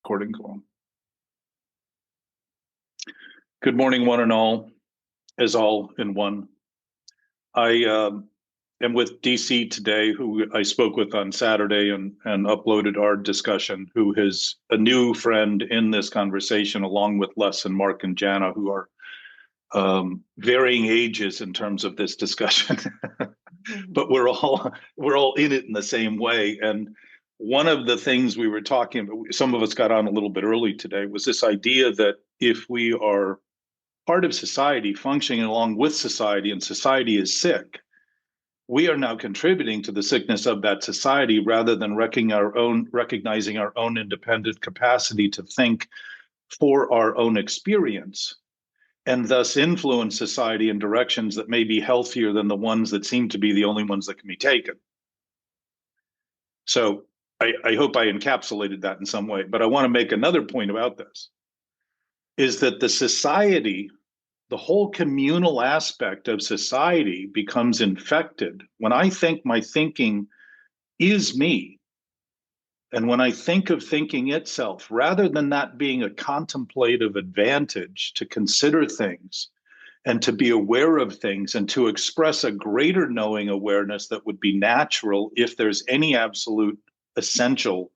Recording call. Good morning, one and all, as all in one. I am with DC today, who I spoke with on Saturday and uploaded our discussion, who is a new friend in this conversation, along with Les and Mark and Jana, who are varying ages in terms of this discussion. But we're all in it in the same way. And one of the things we were talking about, some of us got on a little bit early today, was this idea that if we are part of society, functioning along with society, and society is sick, we are now contributing to the sickness of that society rather than recognizing our own independent capacity to think for our own experience, and thus influence society in directions that may be healthier than the ones that seem to be the only ones that can be taken. So I hope I encapsulated that in some way, but I want to make another point about this, is that the society, the whole communal aspect of society becomes infected when I think my thinking is me. And when I think of thinking itself, rather than that being a contemplative advantage to consider things and to be aware of things and to express a greater knowing awareness that would be natural if there's any absolute essential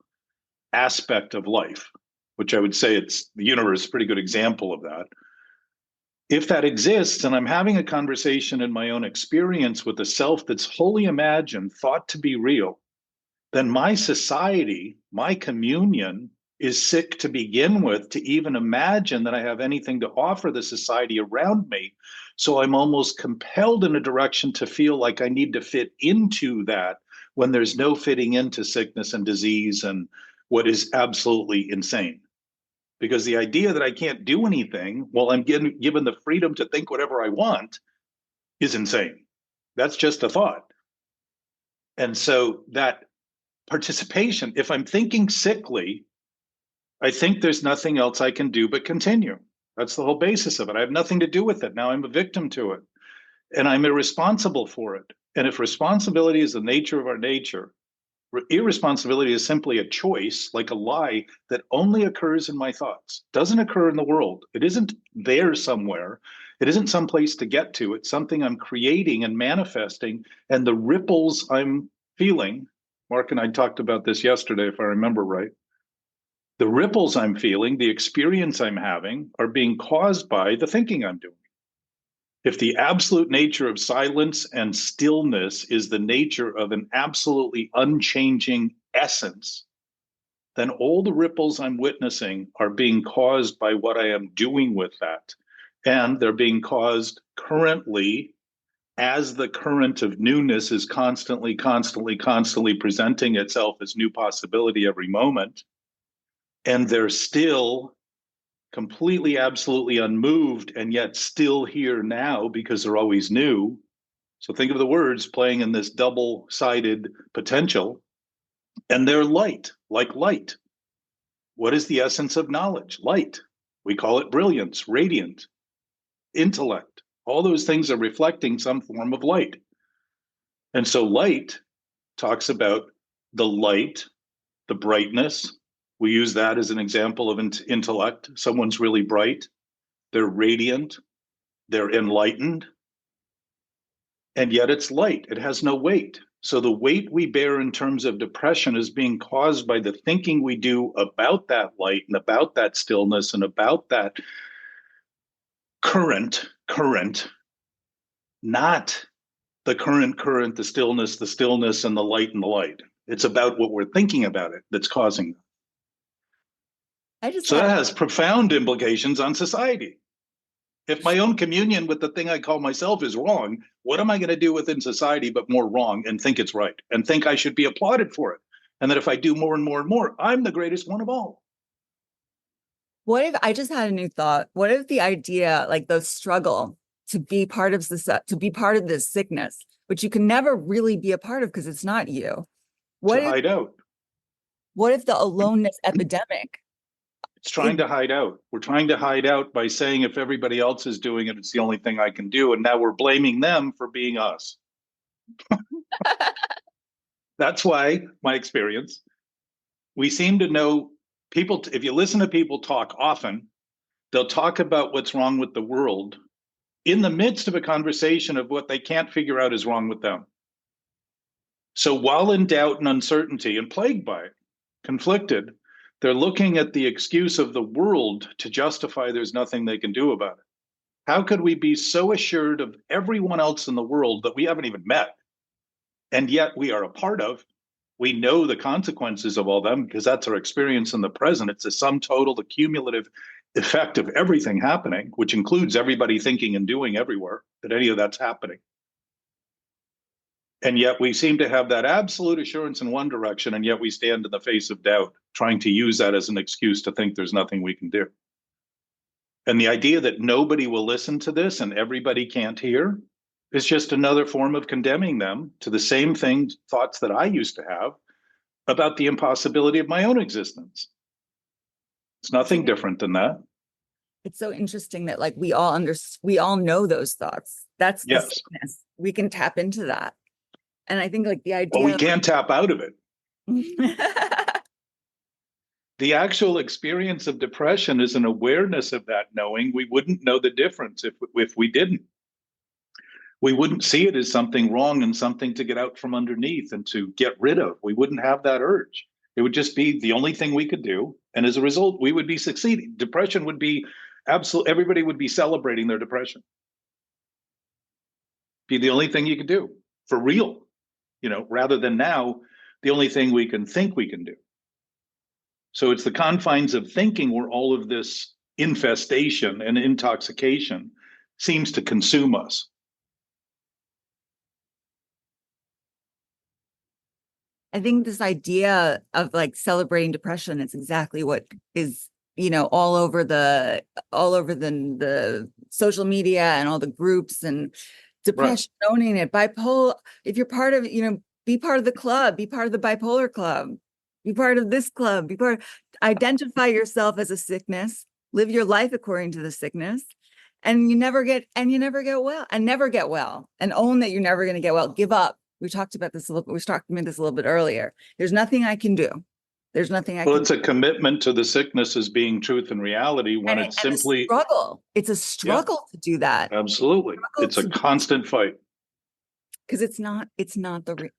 aspect of life, which I would say it's the universe is a pretty good example of that. If that exists and I'm having a conversation in my own experience with a self that's wholly imagined, thought to be real, then my society, my communion is sick to begin with to even imagine that I have anything to offer the society around me. So I'm almost compelled in a direction to feel like I need to fit into that when there's no fitting into sickness and disease and what is absolutely insane. Because the idea that I can't do anything while I'm given the freedom to think whatever I want is insane. That's just a thought. And so that participation, if I'm thinking sickly, I think there's nothing else I can do but continue. That's the whole basis of it. I have nothing to do with it. Now I'm a victim to it, and I'm irresponsible for it. And if responsibility is the nature of our nature, irresponsibility is simply a choice, like a lie, that only occurs in my thoughts, doesn't occur in the world. It isn't there somewhere. It isn't someplace to get to. It's something I'm creating and manifesting, and the ripples I'm feeling, Mark and I talked about this yesterday, if I remember right. The ripples I'm feeling, the experience I'm having, are being caused by the thinking I'm doing. If the absolute nature of silence and stillness is the nature of an absolutely unchanging essence, then all the ripples I'm witnessing are being caused by what I am doing with that. And they're being caused currently as the current of newness is constantly presenting itself as new possibility every moment. And they're still completely, absolutely unmoved, and yet still here now because they're always new. So think of the words playing in this double-sided potential, and they're light, like light. What is the essence of knowledge? Light. We call it brilliance, radiant, intellect. All those things are reflecting some form of light. And so light talks about the light, the brightness. We use that as an example of intellect. Someone's really bright, they're radiant, they're enlightened, and yet it's light. It has no weight. So the weight we bear in terms of depression is being caused by the thinking we do about that light and about that stillness and about that current, not the current, the stillness, and the light and the light. It's about what we're thinking about it that's causing them. So that has profound implications on society. If my own communion with the thing I call myself is wrong, what am I going to do within society but more wrong and think it's right and think I should be applauded for it? And that if I do more and more and more, I'm the greatest one of all. What if I just had a new thought? What if the idea, like the struggle to be part of this sickness, which you can never really be a part of because it's not you. Hide out. What if the aloneness epidemic? It's trying to hide out. We're trying to hide out by saying if everybody else is doing it, it's the only thing I can do. And now we're blaming them for being us. That's why, my experience, we seem to know People, if you listen to people talk often, they'll talk about what's wrong with the world in the midst of a conversation of what they can't figure out is wrong with them. So while in doubt and uncertainty and plagued by it, conflicted, they're looking at the excuse of the world to justify there's nothing they can do about it. How could we be so assured of everyone else in the world that we haven't even met, and yet we are a part of? We know the consequences of all them because that's our experience in the present. It's a sum total, the cumulative effect of everything happening, which includes everybody thinking and doing everywhere, that any of that's happening. And yet we seem to have that absolute assurance in one direction, and yet we stand in the face of doubt, trying to use that as an excuse to think there's nothing we can do. And the idea that nobody will listen to this and everybody can't hear is just another form of condemning them to the same thoughts that I used to have about the impossibility of my own existence. It's nothing different than that. It's so interesting that like we all know those thoughts. That's the Yes. sickness. We can tap into that. And I think like the idea Well, we can't tap out of it. The actual experience of depression is an awareness of that knowing. We wouldn't know the difference if we didn't. We wouldn't see it as something wrong and something to get out from underneath and to get rid of. We wouldn't have that urge. It would just be the only thing we could do. And as a result, we would be succeeding. Depression would be absolute. Everybody would be celebrating their depression. Be the only thing you could do for real, rather than now, the only thing we can think we can do. So it's the confines of thinking where all of this infestation and intoxication seems to consume us. I think this idea of like celebrating depression is exactly what is, all over the social media and all the groups and depression, right. Owning it, bipolar. If you're part of, be part of the club, be part of the bipolar club, be part of this club, identify yourself as a sickness, live your life according to the sickness, and you never get well, and own that you're never going to get well. Give up. We talked about this a little bit earlier. There's nothing I can do. There's nothing I can do. Well, it's a commitment to the sickness as being truth and reality when it's simply a struggle. It's a struggle to do that. Absolutely. It's a constant fight. Because it's not the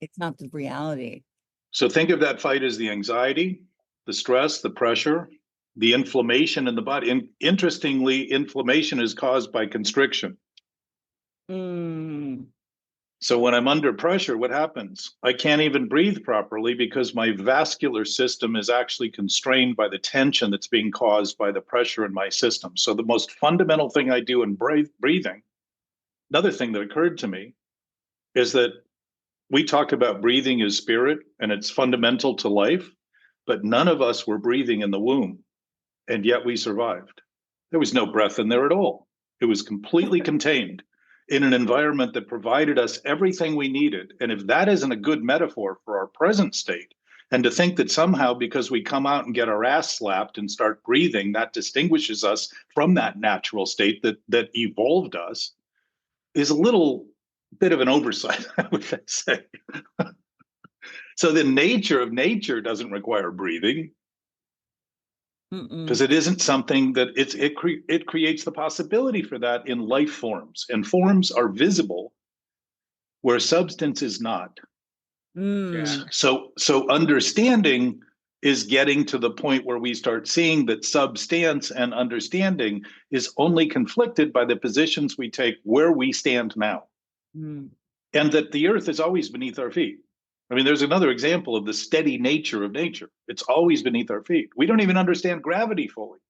reality. So think of that fight as the anxiety, the stress, the pressure, the inflammation in the body. And interestingly, inflammation is caused by constriction. So when I'm under pressure, what happens? I can't even breathe properly because my vascular system is actually constrained by the tension that's being caused by the pressure in my system. So the most fundamental thing I do in breathing, another thing that occurred to me, is that we talk about breathing as spirit and it's fundamental to life, but none of us were breathing in the womb, and yet we survived. There was no breath in there at all. It was completely contained in an environment that provided us everything we needed. And if that isn't a good metaphor for our present state, and to think that somehow because we come out and get our ass slapped and start breathing, that distinguishes us from that natural state that evolved us, is a little bit of an oversight, I would say. So the nature of nature doesn't require breathing, because it isn't something that it creates the possibility for that in life forms, and forms are visible where substance is not. So understanding is getting to the point where we start seeing that substance and understanding is only conflicted by the positions we take where we stand now. And that the earth is always beneath our feet. I mean, there's another example of the steady nature of nature. It's always beneath our feet. We don't even understand gravity fully.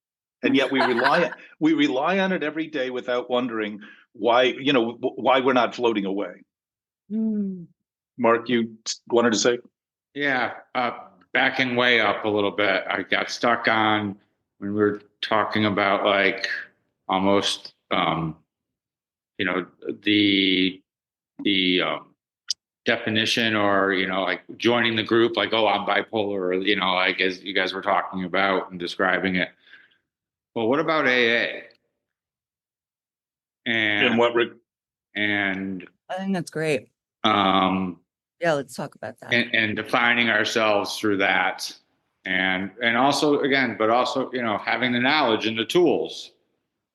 And yet we rely on it every day without wondering why we're not floating away. Mark, you wanted to say? Yeah, backing way up a little bit. I got stuck on when we were talking about like almost the definition, or like joining the group, like, oh, I'm bipolar, or like as you guys were talking about and describing it. Well, what about AA? And I think that's great. Yeah, let's talk about that. And defining ourselves through that, and also, again, but also, you know, having the knowledge and the tools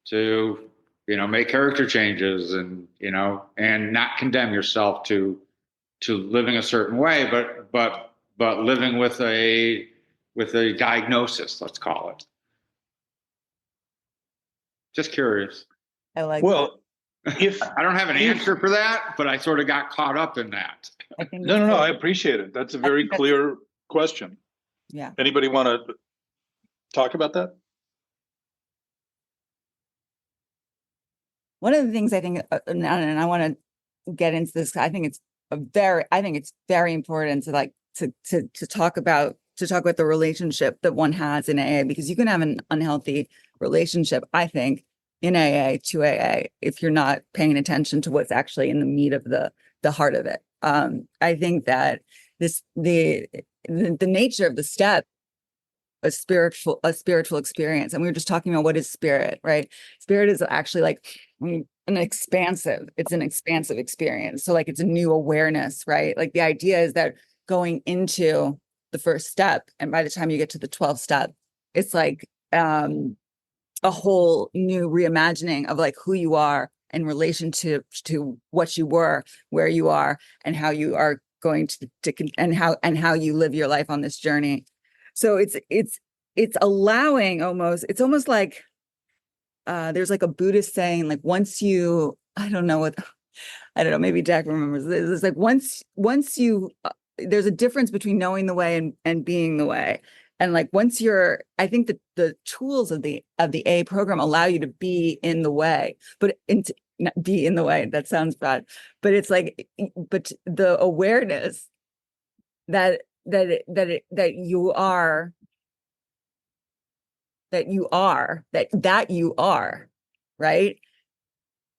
to, you know, make character changes, and, you know, and not condemn yourself to living a certain way, but living with a diagnosis, let's call it. Just curious. I like that. Well, if I don't have an answer for that, but I sort of got caught up in that. I think no, it's no, so- I appreciate it. That's a very think that's- clear question. yeah. Anybody want to talk about that? One of the things I think, and I want to get into this, I think it's very important to like to talk about the relationship that one has in AA, because you can have an unhealthy relationship, I think, in AA to AA if you're not paying attention to what's actually in the meat of the heart of it. I think that the nature of the step, a spiritual experience, and we were just talking about what is spirit, right? Spirit is actually like an expansive experience. So like it's a new awareness, right? Like the idea is that going into the first step, and by the time you get to the 12th step, it's like a whole new reimagining of like who you are in relation to what you were, where you are, and how you are going to and how you live your life on this journey. So it's allowing, it's almost like there's like a Buddhist saying, like once you, I don't know, maybe Jack remembers this. It's like once you there's a difference between knowing the way and being the way. And like once you're, I think that the tools of the A program allow you to be in the way, but not be in the way, that sounds bad, but it's like, but the awareness that you are, right?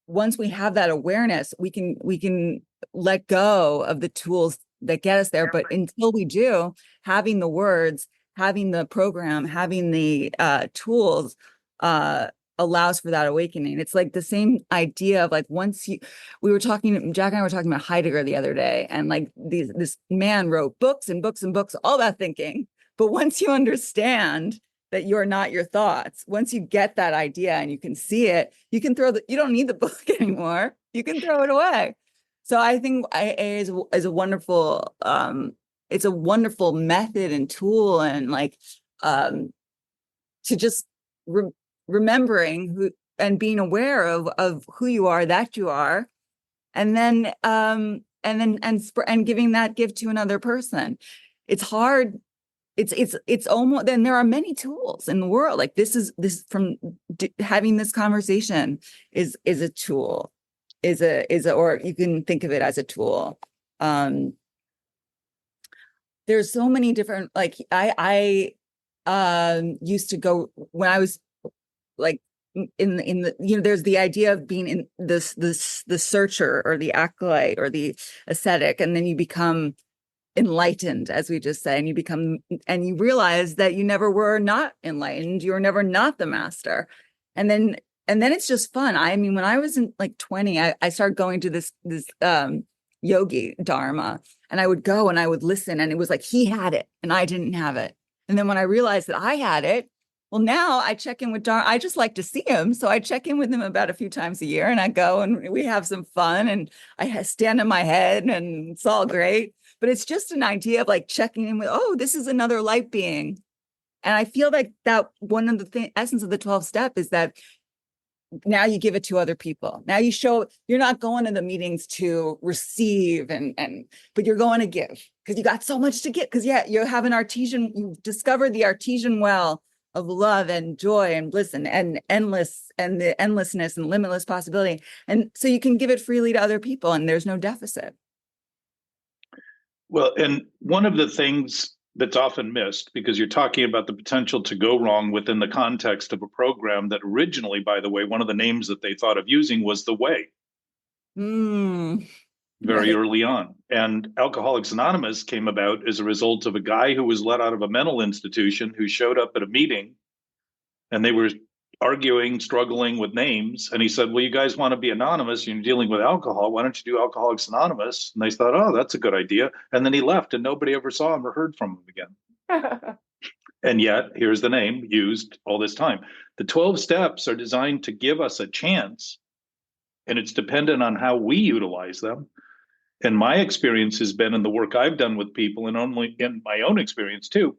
Once we have that awareness, we can let go of the tools that get us there. But until we do, having the words, having the program, having the tools allows for that awakening. It's like the same idea of like Jack and I were talking about Heidegger the other day, and like this man wrote books and books and books all about thinking. But once you understand that you're not your thoughts, once you get that idea and you can see it, you can you don't need the book anymore. You can throw it away. So I think AA is a wonderful, it's a wonderful method and tool, and like to just remembering who and being aware of who you are, that you are, and then giving that gift to another person. It's hard. It's almost, then there are many tools in the world. Like this from having this conversation is a tool, or you can think of it as a tool. There's so many different, like I used to go when I was like in the, you know, there's the idea of being in the searcher or the acolyte or the ascetic, and then you become enlightened, as we just said, and you realize that you never were not enlightened, you were never not the master. And then it's just fun. I mean, when I was in like 20, I started going to this yogi dharma, and I would go and I would listen, and it was like he had it and I didn't have it. And then when I realized that I had it, well, now I check in with Dharma. I just like to see him. So I check in with him about a few times a year, and I go and we have some fun, and I stand on my head, and it's all great. But it's just an idea of like checking in with, oh, this is another light being. And I feel like that one of the essence of the 12th step is that now you give it to other people. Now you're not going to the meetings to receive but you're going to give because you got so much to give. Because you have you discovered the artesian well of love and joy and bliss and endless, and the endlessness and limitless possibility. And so you can give it freely to other people, and there's no deficit. Well, and one of the things that's often missed, because you're talking about the potential to go wrong within the context of a program that originally, by the way, one of the names that they thought of using was The Way. Very early on. And Alcoholics Anonymous came about as a result of a guy who was let out of a mental institution who showed up at a meeting, and they were arguing, struggling with names. And he said, well, you guys want to be anonymous, you're dealing with alcohol, why don't you do Alcoholics Anonymous? And they thought, oh, that's a good idea. And then he left, and nobody ever saw him or heard from him again. And yet, here's the name used all this time. The 12 steps are designed to give us a chance, and it's dependent on how we utilize them. And my experience has been in the work I've done with people, and only in my own experience too,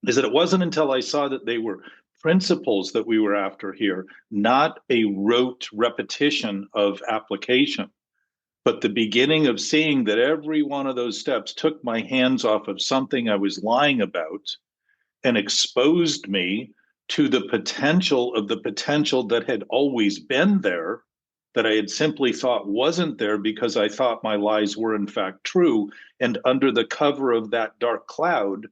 is that it wasn't until I saw that they were principles that we were after here, not a rote repetition of application, but the beginning of seeing that every one of those steps took my hands off of something I was lying about and exposed me to the potential of the potential that had always been there, that I had simply thought wasn't there because I thought my lies were in fact true. And under the cover of that dark cloud,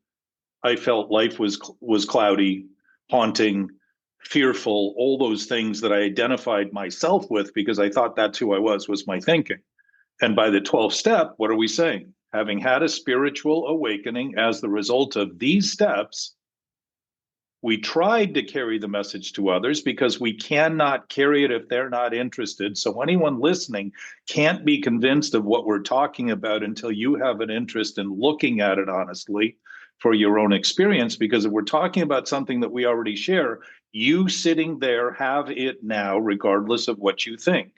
I felt life was cloudy, haunting, fearful, all those things that I identified myself with because I thought that's who I was my thinking. And by the 12th step, what are we saying? Having had a spiritual awakening as the result of these steps, we tried to carry the message to others because we cannot carry it if they're not interested. So anyone listening can't be convinced of what we're talking about until you have an interest in looking at it honestly for your own experience. Because if we're talking about something that we already share, you sitting there have it now, regardless of what you think.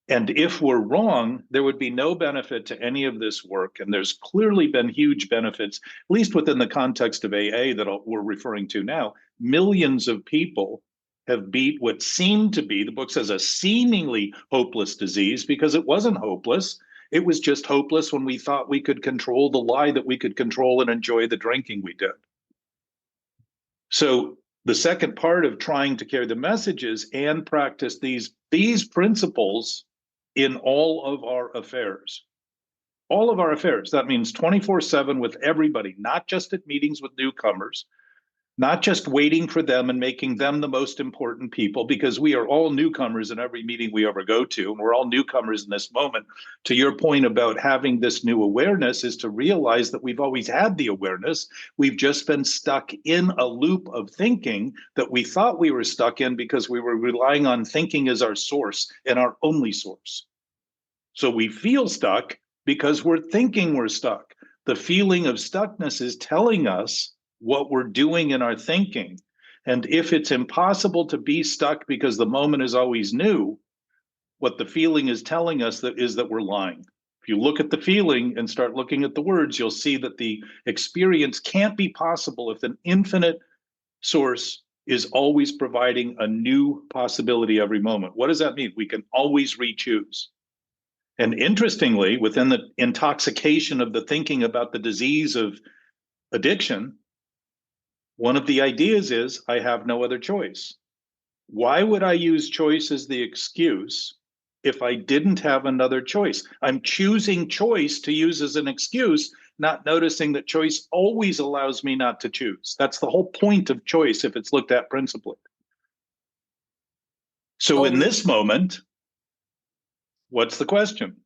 And if we're wrong, there would be no benefit to any of this work. And there's clearly been huge benefits, at least within the context of AA that we're referring to now. Millions of people have beat what seemed to be, the book says, a seemingly hopeless disease, because it wasn't hopeless. It was just hopeless when we thought we could control the lie that we could control and enjoy the drinking we did. So the second part of trying to carry the messages and practice these principles in all of our affairs. All of our affairs. That means 24/7 with everybody, not just at meetings with newcomers, not just waiting for them and making them the most important people, because we are all newcomers in every meeting we ever go to, and we're all newcomers in this moment. To your point about having this new awareness is to realize that we've always had the awareness. We've just been stuck in a loop of thinking that we thought we were stuck in because we were relying on thinking as our source and our only source. So we feel stuck because we're thinking we're stuck. The feeling of stuckness is telling us what we're doing in our thinking. And if it's impossible to be stuck because the moment is always new, what the feeling is telling us is that we're lying. If you look at the feeling and start looking at the words, you'll see that the experience can't be possible if an infinite source is always providing a new possibility every moment. What does that mean? We can always re-choose. And interestingly, within the intoxication of the thinking about the disease of addiction, one of the ideas is I have no other choice. Why would I use choice as the excuse if I didn't have another choice? I'm choosing choice to use as an excuse, not noticing that choice always allows me not to choose. That's the whole point of choice if it's looked at principally. So in this moment, what's the question?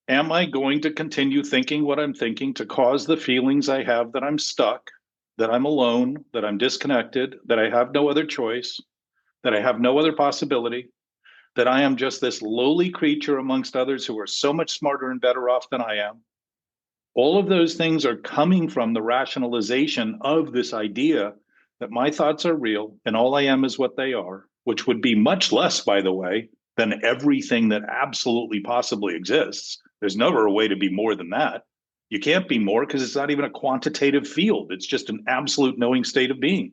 Am I going to continue thinking what I'm thinking to cause the feelings I have that I'm stuck, that I'm alone, that I'm disconnected, that I have no other choice, that I have no other possibility, that I am just this lowly creature amongst others who are so much smarter and better off than I am? All of those things are coming from the rationalization of this idea that my thoughts are real and all I am is what they are, which would be much less, by the way, than everything that absolutely possibly exists. There's never a way to be more than that. You can't be more because it's not even a quantitative field. It's just an absolute knowing state of being.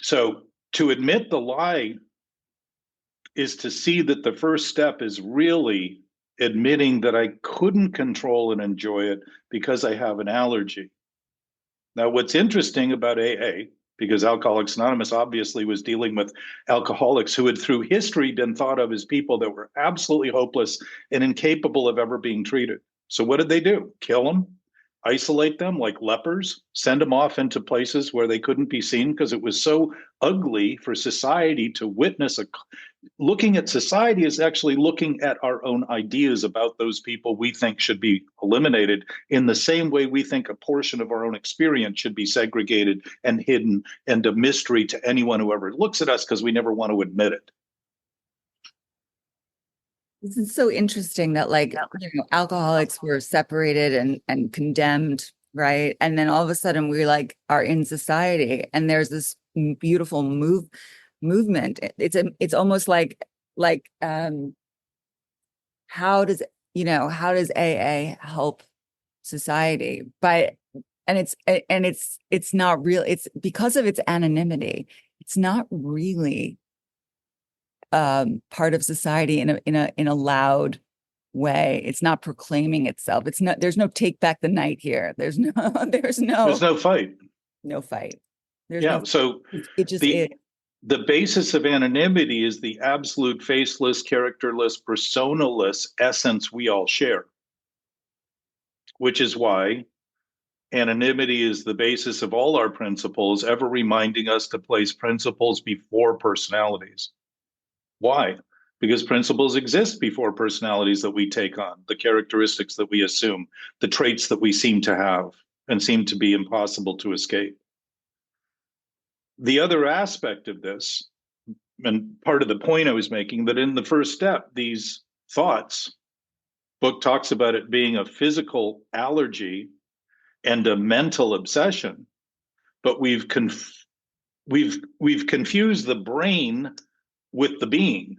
So to admit the lie is to see that the first step is really admitting that I couldn't control and enjoy it because I have an allergy. Now, what's interesting about AA, because Alcoholics Anonymous obviously was dealing with alcoholics who had through history been thought of as people that were absolutely hopeless and incapable of ever being treated. So what did they do? Kill them, isolate them like lepers, send them off into places where they couldn't be seen because it was so ugly for society to witness. Looking at society is actually looking at our own ideas about those people we think should be eliminated in the same way we think a portion of our own experience should be segregated and hidden and a mystery to anyone who ever looks at us because we never want to admit it. This is so interesting that alcoholics were separated and condemned right? And then all of a sudden we like are in society, and there's this beautiful movement. It's almost like how does how does AA help society? It's not real. It's because of its anonymity. It's not really part of society in a loud way. It's not proclaiming itself. It's not, there's no take back the night here. There's no There's no fight. no fight. There's Yeah. no, So it just the is. the basis of anonymity is the absolute faceless, characterless, personaless essence we all share, which is why anonymity is the basis of all our principles, ever reminding us to place principles before personalities. Why? Because principles exist before personalities that we take on, the characteristics that we assume, the traits that we seem to have and seem to be impossible to escape. The other aspect of this, and part of the point I was making, that in the first step, these thoughts, book talks about it being a physical allergy and a mental obsession, but we've confused the brain with the being,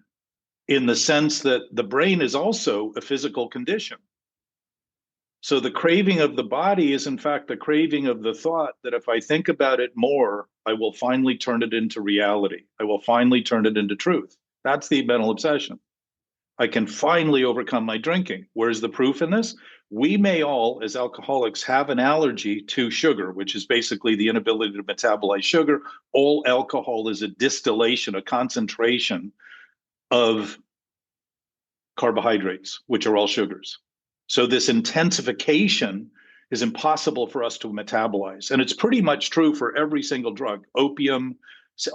in the sense that the brain is also a physical condition. So the craving of the body is in fact the craving of the thought that if I think about it more, I will finally turn it into reality. I will finally turn it into truth. That's the mental obsession. I can finally overcome my drinking. Where's the proof in this? We may all, as alcoholics, have an allergy to sugar, which is basically the inability to metabolize sugar. All alcohol is a distillation, a concentration of carbohydrates, which are all sugars. So this intensification is impossible for us to metabolize. And it's pretty much true for every single drug. Opium,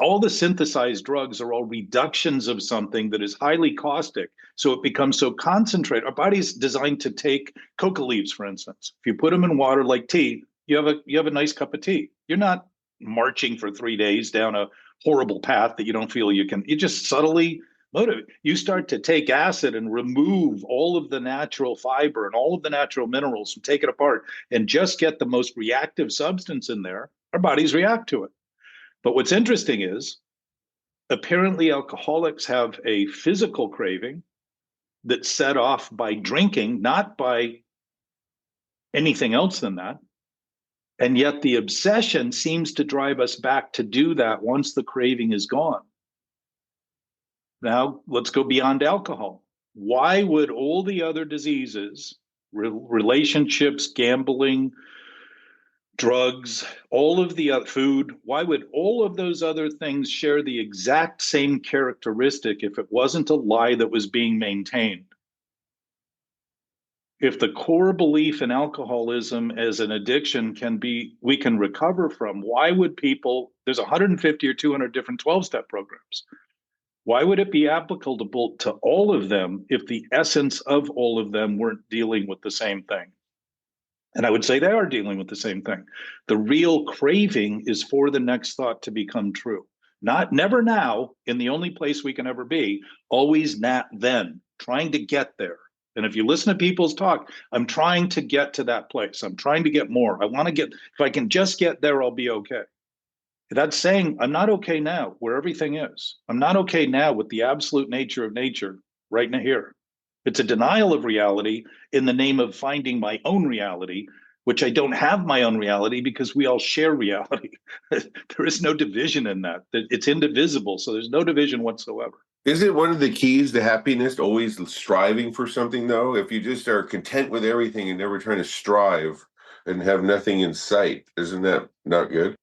all the synthesized drugs are all reductions of something that is highly caustic. So it becomes so concentrated. Our body's designed to take coca leaves, for instance. If you put them in water like tea, you have a nice cup of tea. You're not marching for 3 days down a horrible path that you don't feel you can. You just subtly motivate. You start to take acid and remove all of the natural fiber and all of the natural minerals and take it apart and just get the most reactive substance in there. Our bodies react to it. But what's interesting is apparently alcoholics have a physical craving that's set off by drinking, not by anything else than that. And yet the obsession seems to drive us back to do that once the craving is gone. Now, let's go beyond alcohol. Why would all the other diseases, relationships, gambling, drugs, all of the food, why would all of those other things share the exact same characteristic if it wasn't a lie that was being maintained? If the core belief in alcoholism as an addiction we can recover from, why would people, there's 150 or 200 different 12-step programs. Why would it be applicable to all of them if the essence of all of them weren't dealing with the same thing? And I would say they are dealing with the same thing. The real craving is for the next thought to become true. Never now, in the only place we can ever be, always not then, trying to get there. And if you listen to people's talk, I'm trying to get to that place. I'm trying to get more. I want to get, if I can just get there, I'll be okay. That's saying I'm not okay now where everything is. I'm not okay now with the absolute nature of nature right now here. It's a denial of reality in the name of finding my own reality, which I don't have my own reality because we all share reality. There is no division in that. It's indivisible. So there's no division whatsoever. Isn't one of the keys to happiness always striving for something, though? If you just are content with everything and never trying to strive and have nothing in sight, isn't that not good?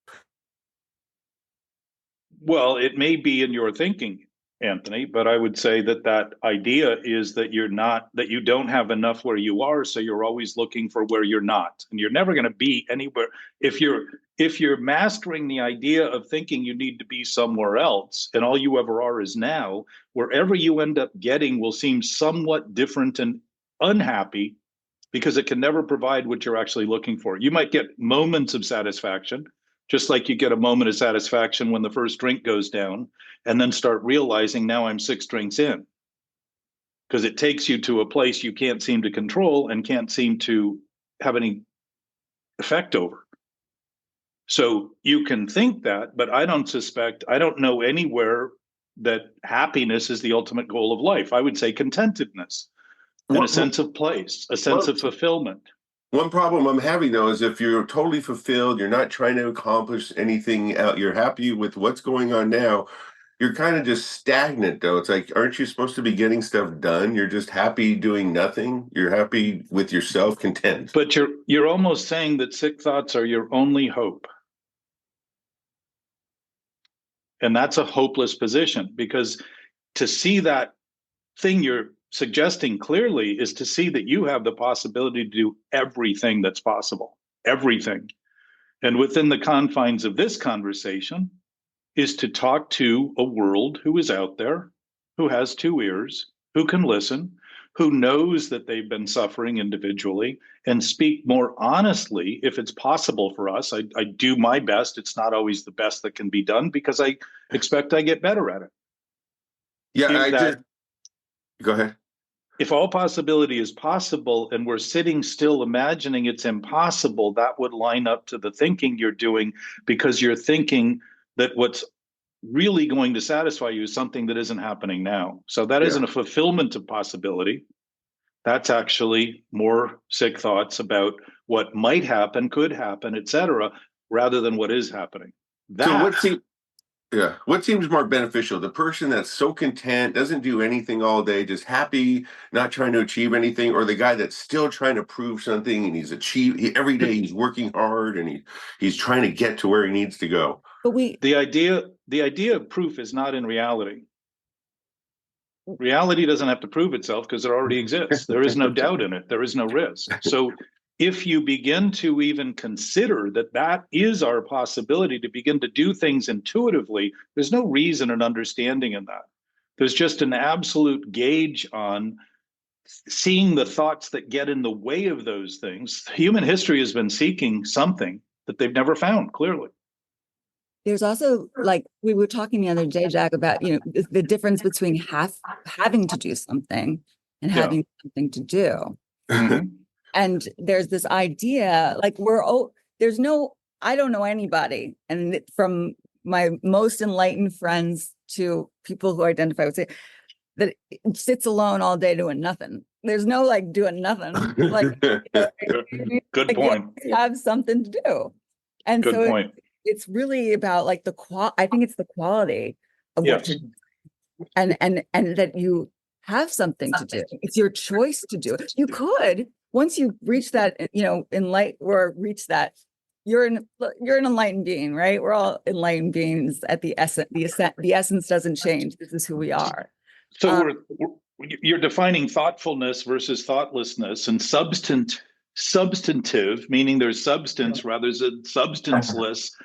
Well, it may be in your thinking, Anthony, but I would say that idea is that you don't have enough where you are, so you're always looking for where you're not, and you're never going to be anywhere. If you're mastering the idea of thinking you need to be somewhere else, and all you ever are is now, wherever you end up getting will seem somewhat different and unhappy because it can never provide what you're actually looking for. You might get moments of satisfaction, just like you get a moment of satisfaction when the first drink goes down, and then start realizing now I'm 6 drinks in. Because it takes you to a place you can't seem to control and can't seem to have any effect over. So you can think that, but I don't know anywhere that happiness is the ultimate goal of life. I would say contentedness and a sense of place, a sense of fulfillment. One problem I'm having though is if you're totally fulfilled, you're not trying to accomplish anything out, you're happy with what's going on now, you're kind of just stagnant though. It's like, aren't you supposed to be getting stuff done? You're just happy doing nothing. You're happy with yourself, content. But you're almost saying that sick thoughts are your only hope. And that's a hopeless position, because to see that thing you're suggesting clearly is to see that you have the possibility to do everything that's possible, everything. And within the confines of this conversation is to talk to a world who is out there, who has two ears, who can listen, who knows that they've been suffering individually, and speak more honestly if it's possible for us. I do my best. It's not always the best that can be done, because I expect I get better at it. Yeah, go ahead. If all possibility is possible and we're sitting still imagining it's impossible, that would line up to the thinking you're doing, because you're thinking that what's really going to satisfy you is something that isn't happening now. So that isn't a fulfillment of possibility. That's actually more sick thoughts about what might happen, could happen, etc., rather than what is happening. What seems more beneficial? The person that's so content, doesn't do anything all day, just happy, not trying to achieve anything, or the guy that's still trying to prove something and every day he's working hard and he's trying to get to where he needs to go. But the idea of proof is not in reality. Reality doesn't have to prove itself because it already exists. There is no doubt in it. There is no risk. So if you begin to even consider that is our possibility to begin to do things intuitively, there's no reason and understanding in that. There's just an absolute gauge on seeing the thoughts that get in the way of those things. Human history has been seeking something that they've never found, clearly. There's also, like we were talking the other day, Jack, about, the difference between having to do something and having something to do. Mm-hmm. And there's this idea, like I don't know anybody, and from my most enlightened friends to people who identify with it, that it sits alone all day doing nothing. There's no like doing nothing. Like, good point. You have something to do, and good so point. It's really about like I think it's the quality of what you do, and that you have something to do. It's your choice to do it. You could, once you reach that, you're an enlightened being, right? We're all enlightened beings at the essence. The essence doesn't change. This is who we are. So you're defining thoughtfulness versus thoughtlessness, and substantive, meaning there's substance rather than substanceless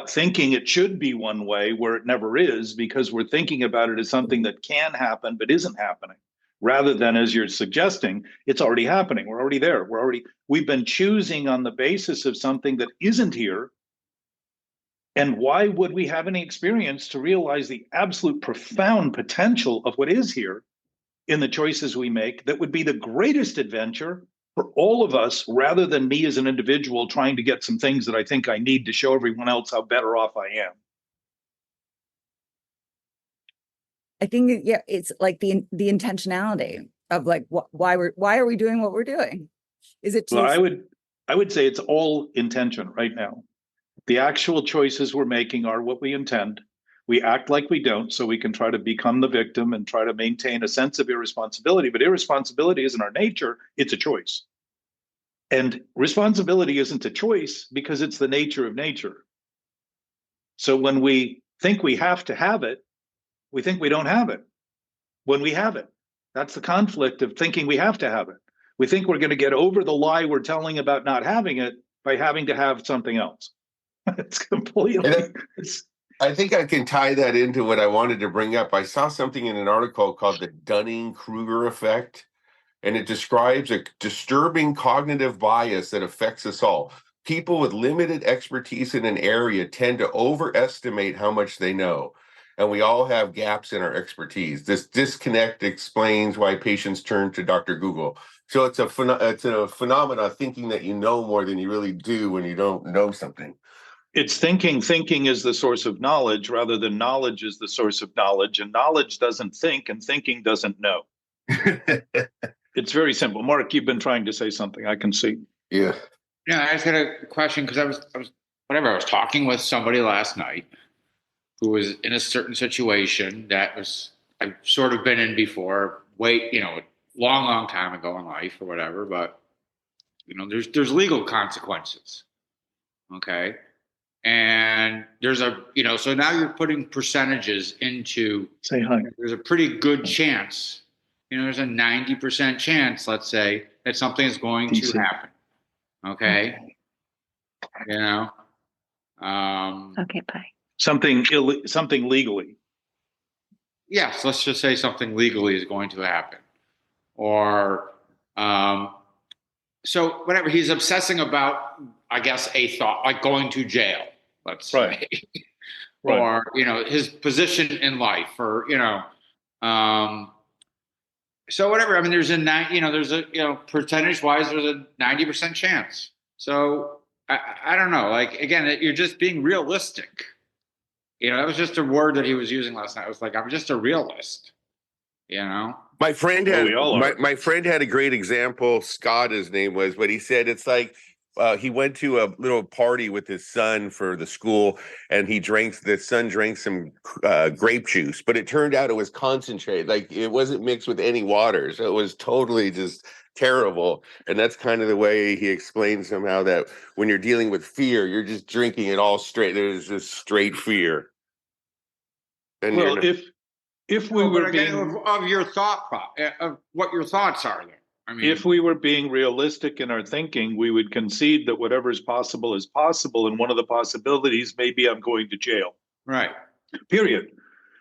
thinking it should be one way where it never is, because we're thinking about it as something that can happen but isn't happening, rather than, as you're suggesting, it's already happening. We're already there. We've been choosing on the basis of something that isn't here. And why would we have any experience to realize the absolute profound potential of what is here in the choices we make? That would be the greatest adventure for all of us, rather than me as an individual trying to get some things that I think I need to show everyone else how better off I am. I think, it's like the intentionality of like, why are we doing what we're doing? Is it? Well, I would say it's all intention right now. The actual choices we're making are what we intend. We act like we don't, so we can try to become the victim and try to maintain a sense of irresponsibility. But irresponsibility isn't our nature, it's a choice. And responsibility isn't a choice because it's the nature of nature. So when we think we have to have it, we think we don't have it when we have it. That's the conflict of thinking we have to have it. We think we're going to get over the lie we're telling about not having it by having to have something else. It's completely... I think I can tie that into what I wanted to bring up. I saw something in an article called the Dunning-Kruger effect, and it describes a disturbing cognitive bias that affects us all. People with limited expertise in an area tend to overestimate how much they know. and we all have gaps in our expertise. This disconnect explains why patients turn to Dr. Google. So it's a phenomena, thinking that you know more than you really do when you don't know something. It's thinking is the source of knowledge rather than knowledge is the source of knowledge, and knowledge doesn't think and thinking doesn't know. It's very simple. Mark, you've been trying to say something, I can see. Yeah. Yeah, I just had a question because I was talking with somebody last night who was in a certain situation that was I've sort of been in before, long time ago in life or whatever, but there's legal consequences. Okay. And there's so now you're putting percentages into, Say hi. There's a pretty good chance, there's a 90% chance, let's say, that something is going to happen. Okay. Okay, bye. Something legally. Yes, let's just say something legally is going to happen. Or, so whatever, he's obsessing about, I guess, a thought, like going to jail, let's say. Right. Or, his position in life, or, so whatever. I mean, there's a percentage wise, there's a 90% chance. So I don't know. Like, again, you're just being realistic. That was just a word that he was using last night. It was like, I'm just a realist, My friend had we all are. my friend had a great example. Scott, his name was, but he said it's like he went to a little party with his son for the school, and the son drank some grape juice, but it turned out it was concentrate. Like, it wasn't mixed with any water, so it was totally just terrible. And that's kind of the way he explained somehow that when you're dealing with fear, you're just drinking it all straight. There's just straight fear. And Well, if we were being of your thought of what your thoughts are there. I mean, if we were being realistic in our thinking, we would concede that whatever is possible, and one of the possibilities may be I'm going to jail. right. Period.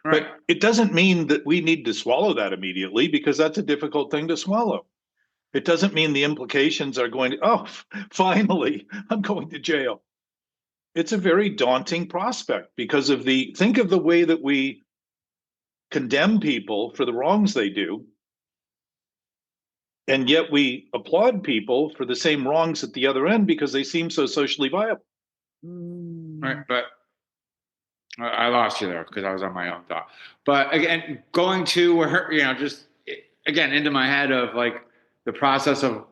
Right. But it doesn't mean that we need to swallow that immediately, because that's a difficult thing to swallow. It doesn't mean the implications are going to, finally, I'm going to jail. It's a very daunting prospect because think of the way that we condemn people for the wrongs they do. And yet we applaud people for the same wrongs at the other end because they seem so socially viable. Right. But I lost you there because I was on my own thought. But again, going to where, just again, into my head of like the process of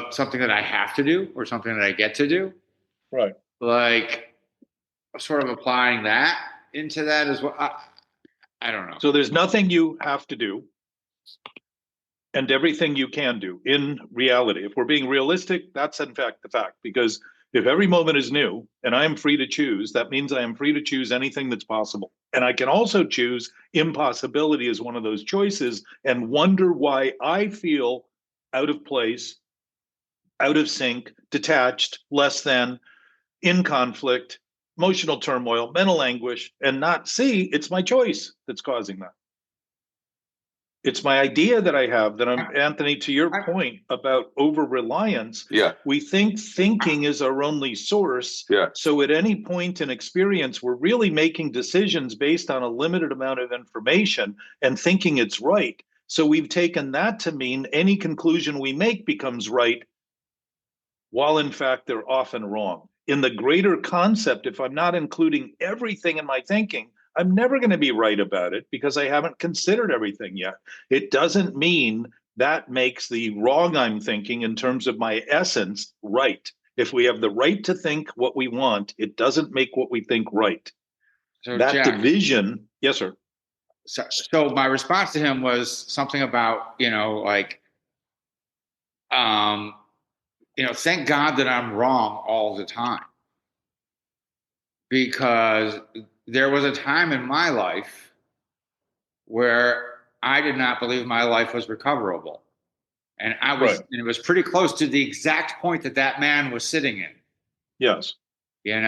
something that I have to do or something that I get to do. Right. Like sort of applying that into that as well. I don't know. So there's nothing you have to do and everything you can do in reality. If we're being realistic, that's in fact the fact, because if every moment is new and I am free to choose, that means I am free to choose anything that's possible. And I can also choose impossibility as one of those choices and wonder why I feel out of place, out of sync, detached, less than, in conflict, emotional turmoil, mental anguish, and not see it's my choice that's causing that. It's my idea that I have that Anthony, to your point about over-reliance, we think thinking is our only source. Yeah. So at any point in experience, we're really making decisions based on a limited amount of information and thinking it's right. So we've taken that to mean any conclusion we make becomes right, while in fact they're often wrong. In the greater concept, if I'm not including everything in my thinking, I'm never going to be right about it because I haven't considered everything yet. It doesn't mean that makes the wrong I'm thinking in terms of my essence right. If we have the right to think what we want, it doesn't make what we think right. So that Jack, division, yes, sir. So my response to him was something about, thank God that I'm wrong all the time. Because there was a time in my life where I did not believe my life was recoverable. And and it was pretty close to the exact point that man was sitting in. Yes. And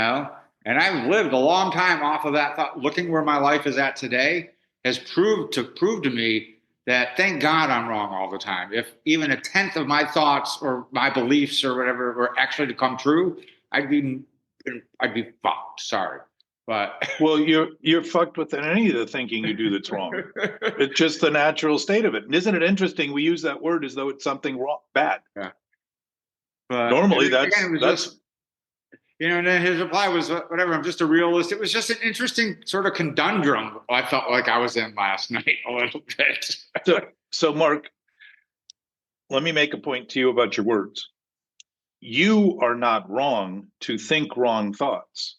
I've lived a long time off of that thought. Looking where my life is at today has proved to me that thank God I'm wrong all the time. If even a tenth of my thoughts or my beliefs or whatever were actually to come true, I'd be fucked. Sorry. But Well, you're fucked with any of the thinking you do that's wrong. It's just the natural state of it. And isn't it interesting? We use that word as though it's something wrong, bad. yeah. But Normally, again, it was that's just, and then his reply was, whatever, I'm just a realist. It was just an interesting sort of conundrum I felt like I was in last night a little bit. so Mark, let me make a point to you about your words. You are not wrong to think wrong thoughts.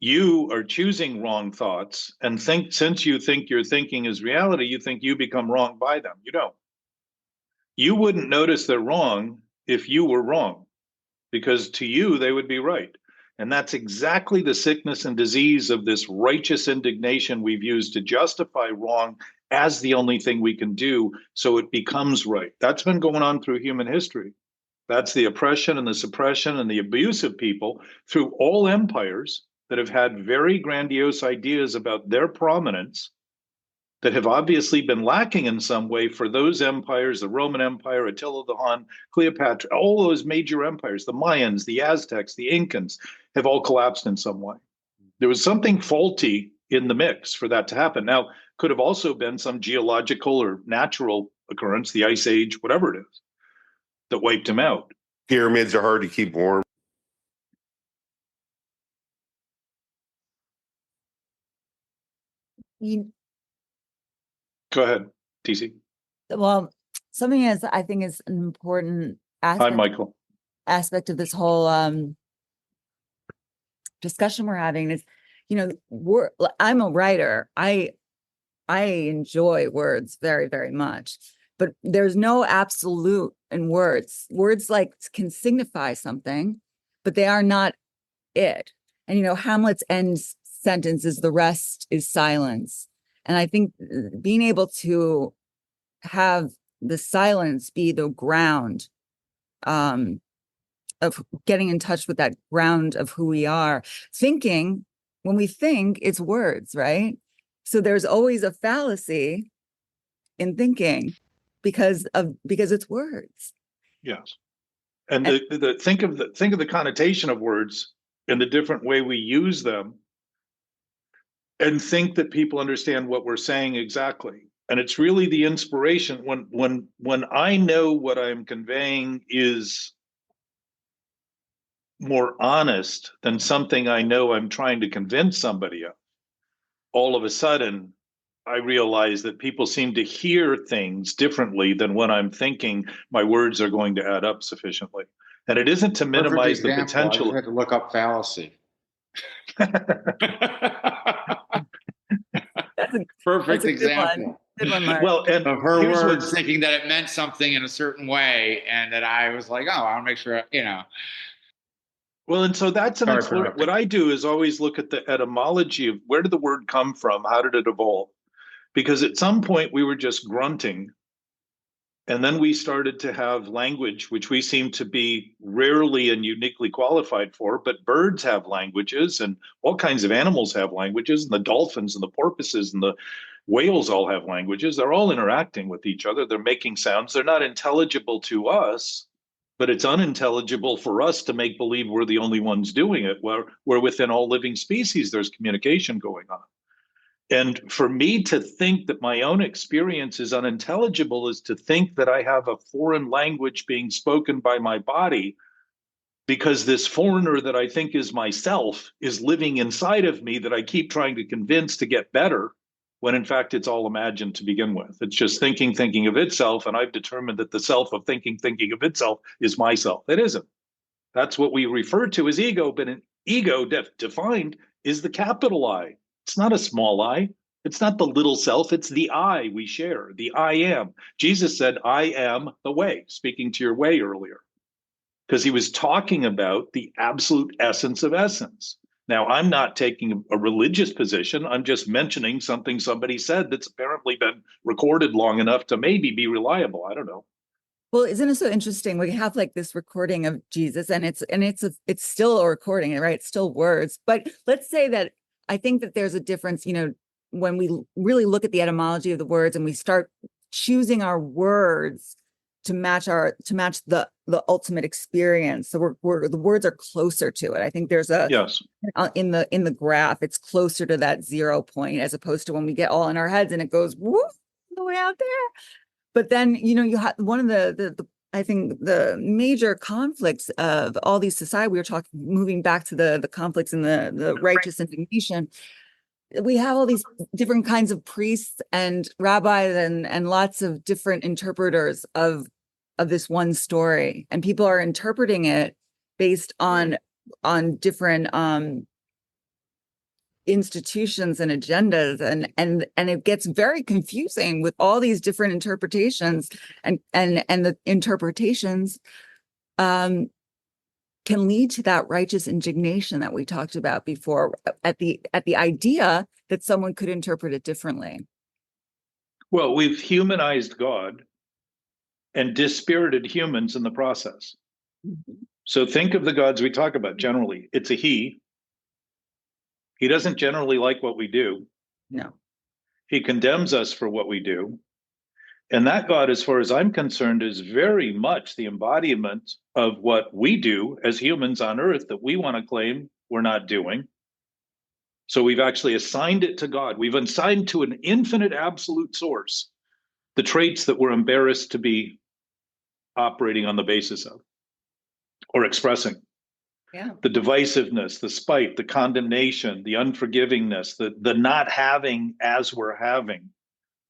You are choosing wrong thoughts and since you think your thinking is reality, you think you become wrong by them. You don't. You wouldn't notice they're wrong if you were wrong, because to you, they would be right. And that's exactly the sickness and disease of this righteous indignation we've used to justify wrong as the only thing we can do so it becomes right. That's been going on through human history. That's the oppression and the suppression and the abuse of people through all empires that have had very grandiose ideas about their prominence that have obviously been lacking in some way for those empires, the Roman Empire, Attila the Hun, Cleopatra, all those major empires, the Mayans, the Aztecs, the Incans, have all collapsed in some way. There was something faulty in the mix for that to happen. Now, could have also been some geological or natural occurrence, the Ice Age, whatever it is, that wiped them out. Pyramids are hard to keep warm. Go ahead, TC. Well, something is I think is an important Hi, Michael. aspect of this whole discussion we're having is, I'm a writer. I enjoy words very, very much, but there's no absolute in words. Words like can signify something, but they are not it. And Hamlet's end sentence is the rest is silence. And I think being able to have the silence be the ground of getting in touch with that ground of who we are. Thinking, when we think, it's words, right? So there's always a fallacy in thinking because it's words. Yes. And think of the connotation of words and the different way we use them, and think that people understand what we're saying exactly. And it's really the inspiration when I know what I'm conveying is more honest than something I know I'm trying to convince somebody of. All of a sudden, I realize that people seem to hear things differently than when I'm thinking my words are going to add up sufficiently. And it isn't to minimize the potential. I had to look up fallacy. That's a perfect example. Good one, Mark. Well, and of her words thinking that it meant something in a certain way, and that I was like, oh, I want to make sure, Well, and so that's what I do is always look at the etymology of where did the word come from? How did it evolve? Because at some point we were just grunting. And then we started to have language, which we seem to be rarely and uniquely qualified for. But birds have languages, and all kinds of animals have languages, and the dolphins and the porpoises and the whales all have languages. They're all interacting with each other. They're making sounds. They're not intelligible to us, but it's unintelligible for us to make believe we're the only ones doing it, where within all living species, there's communication going on. And for me to think that my own experience is unintelligible is to think that I have a foreign language being spoken by my body, because this foreigner that I think is myself is living inside of me that I keep trying to convince to get better, when in fact it's all imagined to begin with. It's just thinking of itself, and I've determined that the self of thinking of itself is myself. It isn't. That's what we refer to as ego, but an ego defined is the capital I. It's not a small I. It's not the little self. It's the I we share, the I am. Jesus said, I am the way, speaking to your way earlier, because he was talking about the absolute essence of essence. Now, I'm not taking a religious position. I'm just mentioning something somebody said that's apparently been recorded long enough to maybe be reliable. I don't know. Well, isn't it so interesting? We have like this recording of Jesus, and it's still a recording, right? It's still words. But let's say that I think that there's a difference, when we really look at the etymology of the words and we start choosing our words match the ultimate experience. So the words are closer to it. I think there's yes, in the graph, it's closer to that 0 point, as opposed to when we get all in our heads and it goes whoop the way out there. But then, you have one of the I think the major conflicts of all these society, we were talking, moving back to the conflicts in the righteous indignation. We have all these different kinds of priests and rabbis and lots of different interpreters of this one story, and people are interpreting it based on different institutions and agendas, and it gets very confusing with all these different interpretations, and the interpretations can lead to that righteous indignation that we talked about before, at the idea that someone could interpret it differently. well, we've humanized God and dispirited humans in the process. So think of the gods we talk about generally. It's a he. He doesn't generally like what we do. No. He condemns us for what we do. And that God, as far as I'm concerned, is very much the embodiment of what we do as humans on earth that we want to claim we're not doing. So we've actually assigned it to God. We've assigned to an infinite absolute source the traits that we're embarrassed to be operating on the basis of or expressing. Yeah. The divisiveness, the spite, the condemnation, the unforgivingness, the not having as we're having.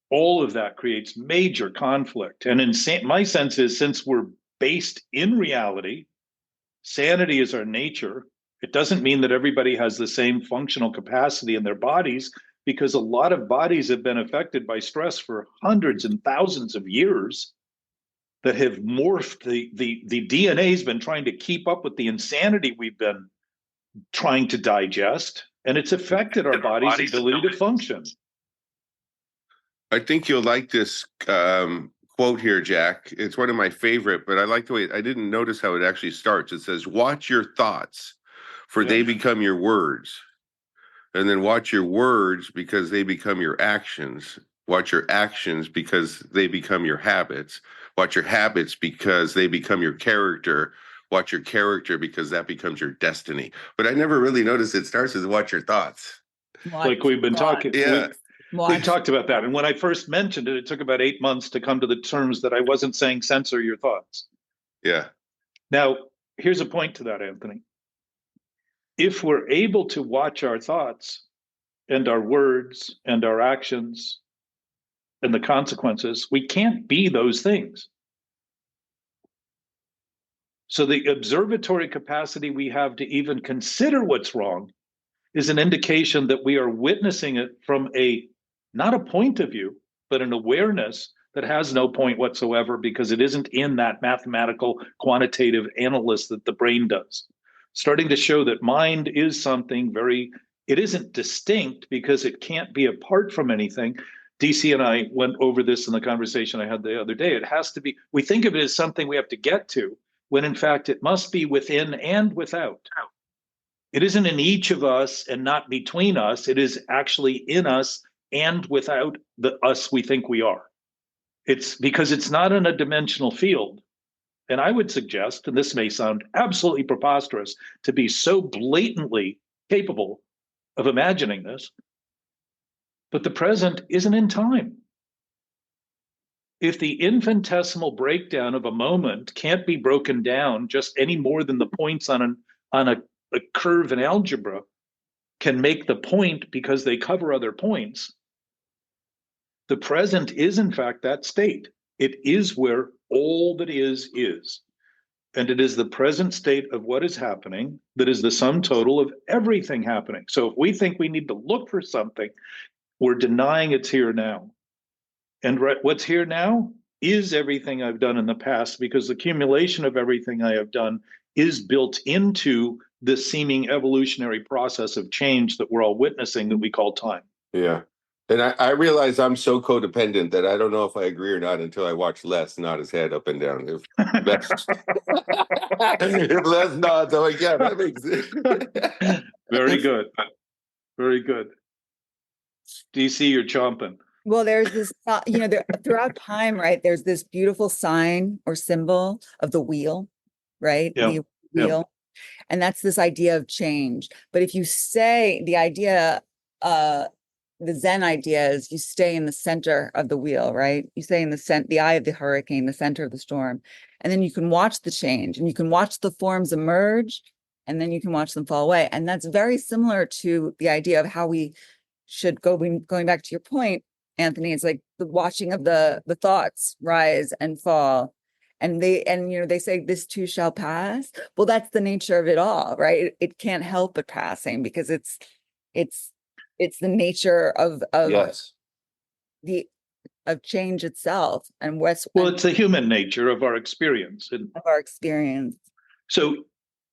All of that creates major conflict. And my sense is, since we're based in reality, sanity is our nature. It doesn't mean that everybody has the same functional capacity in their bodies, because a lot of bodies have been affected by stress for hundreds and thousands of years that have morphed. The DNA has been trying to keep up with the insanity we've been trying to digest, and it's affected our body's ability to function. I think you'll like this quote here, Jack. It's one of my favorite, but I like the way I didn't notice how it actually starts. It says, "Watch your thoughts, for they become your words." And then watch your words because they become your actions. Watch your actions because they become your habits. Watch your habits because they become your character. Watch your character because that becomes your destiny. But I never really noticed it starts with watch your thoughts. Like we've been talking. Yeah. We talked about that. And when I first mentioned it, it took about 8 months to come to the terms that I wasn't saying censor your thoughts. Yeah. Now, here's a point to that, Anthony. If we're able to watch our thoughts and our words and our actions and the consequences, we can't be those things. So the observatory capacity we have to even consider what's wrong is an indication that we are witnessing it from not a point of view, but an awareness that has no point whatsoever, because it isn't in that mathematical quantitative analysis that the brain does. Starting to show that mind is something it isn't distinct because it can't be apart from anything. DC and I went over this in the conversation I had the other day. It has to be, we think of it as something we have to get to, when in fact it must be within and without. It isn't in each of us and not between us. It is actually in us and without the us we think we are. It's because it's not in a dimensional field. And I would suggest, and this may sound absolutely preposterous, to be so blatantly capable of imagining this, but the present isn't in time. If the infinitesimal breakdown of a moment can't be broken down just any more than the points on a curve in algebra can make the point because they cover other points, the present is in fact that state. It is where all that is. And it is the present state of what is happening that is the sum total of everything happening. So if we think we need to look for something, we're denying it's here now. And what's here now is everything I've done in the past, because the accumulation of everything I have done is built into the seeming evolutionary process of change that we're all witnessing that we call time. Yeah. And I realize I'm so codependent that I don't know if I agree or not until I watch Les nod his head up and down. If Les nods, I'm like, yeah, that makes it. Very good. Very good. DC, you're chomping. Well, there's this, throughout time, right? There's this beautiful sign or symbol of the wheel, right? Yeah, The yeah. wheel. And that's this idea of change. But if you say the idea, the Zen idea is you stay in the center of the wheel, right? You stay in the eye of the hurricane, the center of the storm. And then you can watch the change and you can watch the forms emerge and then you can watch them fall away. And that's very similar to the idea of how we should going back to your point, Anthony, it's like the watching of the thoughts rise and fall. And they say this too shall pass. Well, that's the nature of it all, right? It can't help but passing because it's the nature of Yes. of change itself and Well, it's the human nature of our experience. And of our experience. so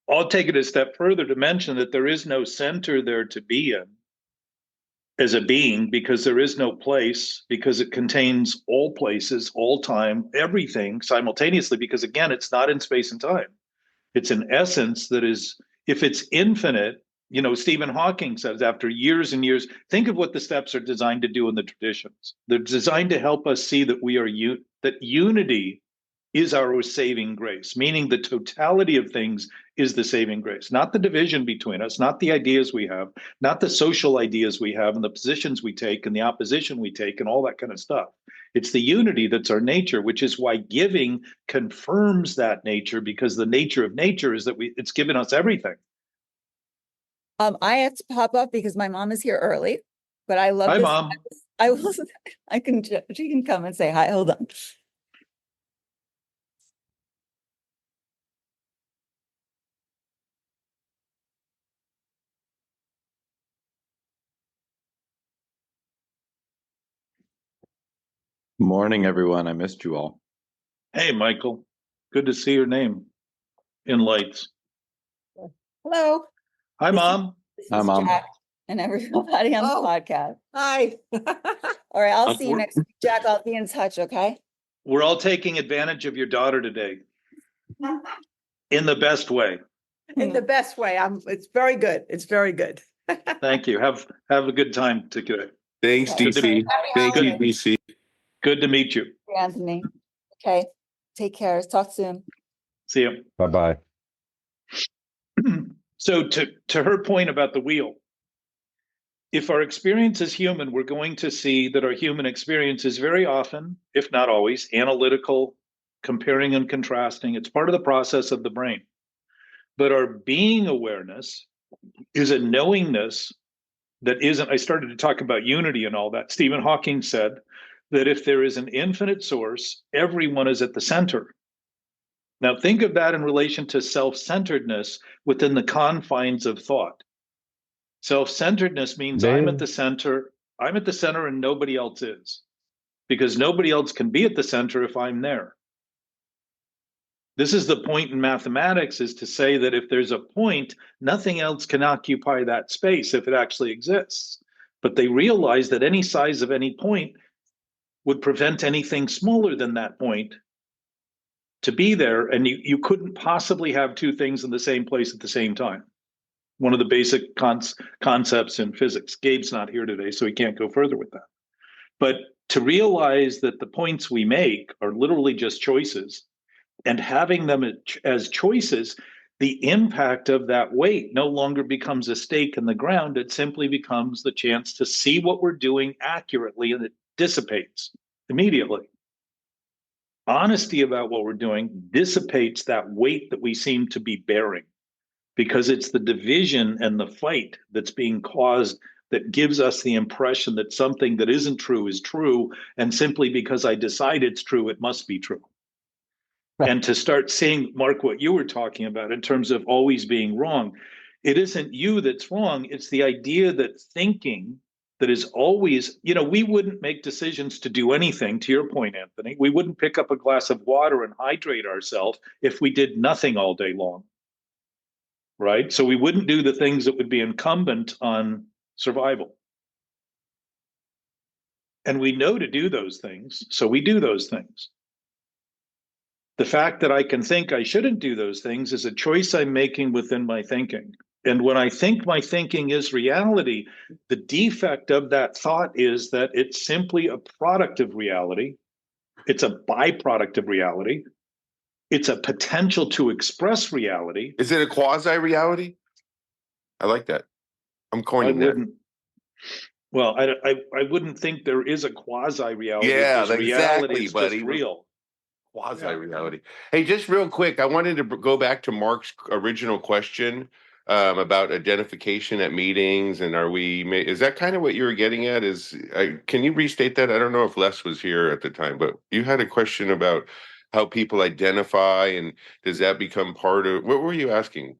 I'll take it a step further to mention that there is no center there to be in as a being, because there is no place, because it contains all places, all time, everything simultaneously, because again, it's not in space and time. It's an essence that is, if it's infinite, Stephen Hawking says after years and years, think of what the steps are designed to do in the traditions. They're designed to help us see that we are that unity is our saving grace, meaning the totality of things is the saving grace, not the division between us, not the ideas we have, not the social ideas we have and the positions we take and the opposition we take and all that kind of stuff. It's the unity that's our nature, which is why giving confirms that nature, because the nature of nature is that it's given us everything. I have to pop up because my mom is here early, but I love Hi, this. Mom. I will. She can come and say hi. Hold on. Morning, everyone. I missed you all. Hey, Michael. Good to see your name in lights. Hello. Hi, Mom. Hi, Mom. Jack and everybody on the podcast. Hi. All right. I'll see you next week, Jack. I'll be in touch. Okay. We're all taking advantage of your daughter today in the best way. In the best way. It's very good. It's very good. Thank you. Have a good time today. Thanks, Okay. DC. Thank you, DC. Good to meet you. Anthony. Okay. Take care. Talk soon. See you. Bye-bye. So to her point about the wheel, if our experience is human, we're going to see that our human experience is very often, if not always, analytical, comparing and contrasting. It's part of the process of the brain. But our being awareness is a knowingness that isn't, I started to talk about unity and all that. Stephen Hawking said that if there is an infinite source, everyone is at the center. Now think of that in relation to self-centeredness within the confines of thought. Self-centeredness means I'm at the center and nobody else is, because nobody else can be at the center if I'm there. This is the point in mathematics, is to say that if there's a point, nothing else can occupy that space if it actually exists. But they realize that any size of any point would prevent anything smaller than that point to be there, and you couldn't possibly have two things in the same place at the same time. One of the basic concepts in physics. Gabe's not here today, so he can't go further with that. But to realize that the points we make are literally just choices, and having them as choices, the impact of that weight no longer becomes a stake in the ground. It simply becomes the chance to see what we're doing accurately, and it dissipates immediately. Honesty about what we're doing dissipates that weight that we seem to be bearing, because it's the division and the fight that's being caused that gives us the impression that something that isn't true is true, and simply because I decide it's true, it must be true. Right. And to start seeing, Mark, what you were talking about in terms of always being wrong, it isn't you that's wrong. It's the idea that thinking that is always, we wouldn't make decisions to do anything, to your point, Anthony. We wouldn't pick up a glass of water and hydrate ourselves if we did nothing all day long. Right? So we wouldn't do the things that would be incumbent on survival. And we know to do those things, so we do those things. The fact that I can think I shouldn't do those things is a choice I'm making within my thinking. And when I think my thinking is reality, the defect of that thought is that it's simply a product of reality. It's a byproduct of reality. It's a potential to express reality. Is it a quasi-reality? I like that. I'm I coining that. wouldn't. Well, I wouldn't think there is a quasi reality. Yeah, Reality exactly, is buddy. just real. Quasi-reality. Hey, just real quick, I wanted to go back to Mark's original question about identification at meetings, and is that kind of what you were getting at? Can you restate that? I don't know if Les was here at the time, but you had a question about how people identify, and does that become part of what were you asking?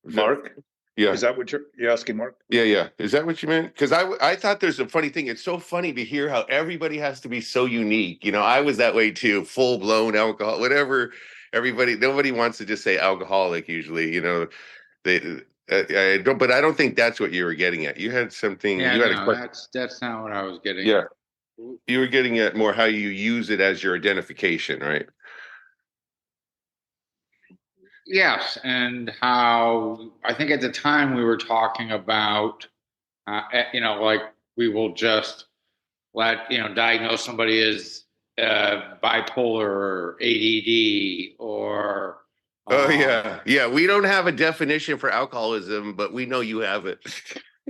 Mark? Yeah. Is that what you're asking, Mark? Yeah. Is that what you meant? Because I thought there's a funny thing. It's so funny to hear how everybody has to be so unique. I was that way too, full blown alcohol, whatever. Nobody wants to just say alcoholic usually. They. I don't, but I don't think that's what you were getting at. You had something. Yeah, you had no, a question. that's not what I was getting Yeah, at. you were getting at more how you use it as your identification, right? Yes, and how I think at the time we were talking about, like we will just diagnose somebody as bipolar or ADD or. Oh yeah. We don't have a definition for alcoholism, but we know you have it.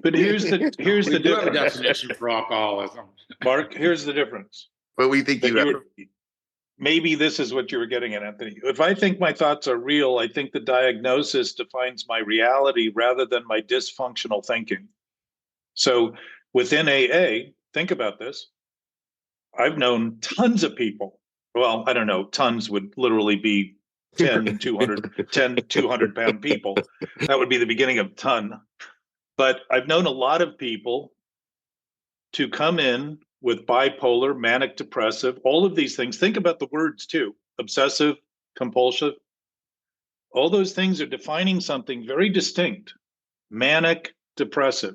But here's the We do have a difference. definition for alcoholism. Mark, here's the difference. But we think you have it. Maybe this is what you were getting at, Anthony. If I think my thoughts are real, I think the diagnosis defines my reality rather than my dysfunctional thinking. So within AA, think about this. I've known tons of people. Well, I don't know, tons would literally be 10, 200-pound people. That would be the beginning of ton. But I've known a lot of people to come in with bipolar, manic depressive, all of these things. Think about the words too: obsessive, compulsive. All those things are defining something very distinct. Manic depressive.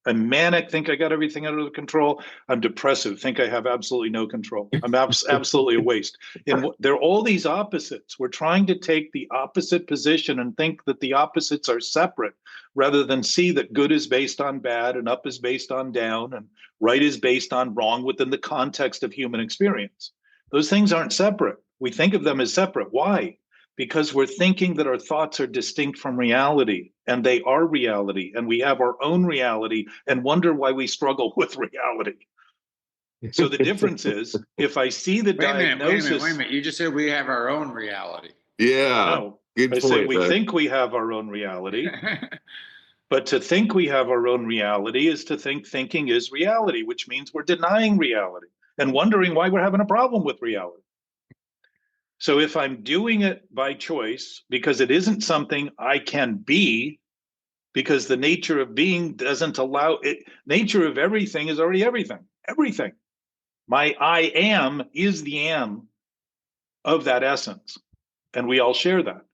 I'm manic, think I got everything under control. I'm depressive, think I have absolutely no control. I'm absolutely a waste. And there are all these opposites. We're trying to take the opposite position and think that the opposites are separate, rather than see that good is based on bad and up is based on down and right is based on wrong within the context of human experience. Those things aren't separate. We think of them as separate. Why? Because we're thinking that our thoughts are distinct from reality, and they are reality, and we have our own reality, and wonder why we struggle with reality. So the difference is, if I see the diagnosis... Wait a minute. You just said we have our own reality. Yeah. No, I say we think we have our own reality. But to think we have our own reality is to think thinking is reality, which means we're denying reality and wondering why we're having a problem with reality. So if I'm doing it by choice, because it isn't something I can be, because the nature of being doesn't allow it, nature of everything is already everything. My I am is the am of that essence. And we all share that.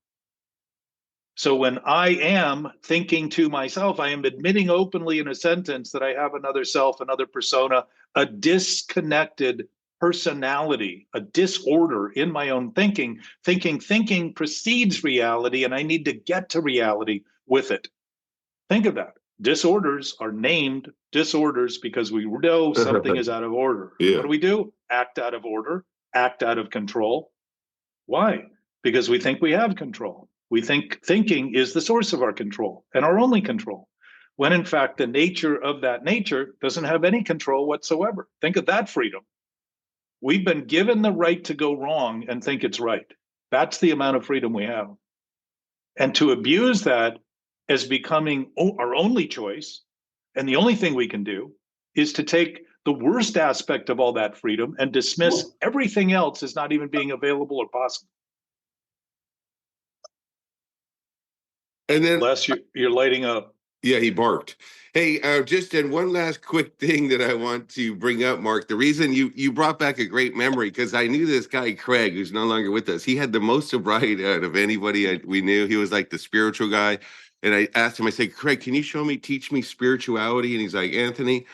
So when I am thinking to myself, I am admitting openly in a sentence that I have another self, another persona, a disconnected personality, a disorder in my own thinking. Thinking precedes reality, and I need to get to reality with it. Think of that. Disorders are named disorders because we know something is out of order. Yeah. What do? Act out of order, act out of control. Why? Because we think we have control. We think thinking is the source of our control and our only control, when in fact the nature of that nature doesn't have any control whatsoever. Think of that freedom. We've been given the right to go wrong and think it's right. That's the amount of freedom we have. And to abuse that as becoming our only choice, and the only thing we can do, is to take the worst aspect of all that freedom and dismiss everything else as not even being available or possible. And then, Les, you're lighting up. Yeah, he barked. Hey, just and one last quick thing that I want to bring up, Mark. The reason you brought back a great memory, because I knew this guy, Craig, who's no longer with us. He had the most sobriety out of anybody we knew. He was like the spiritual guy. And I asked him, I said, Craig, can you teach me spirituality? And he's like, Anthony,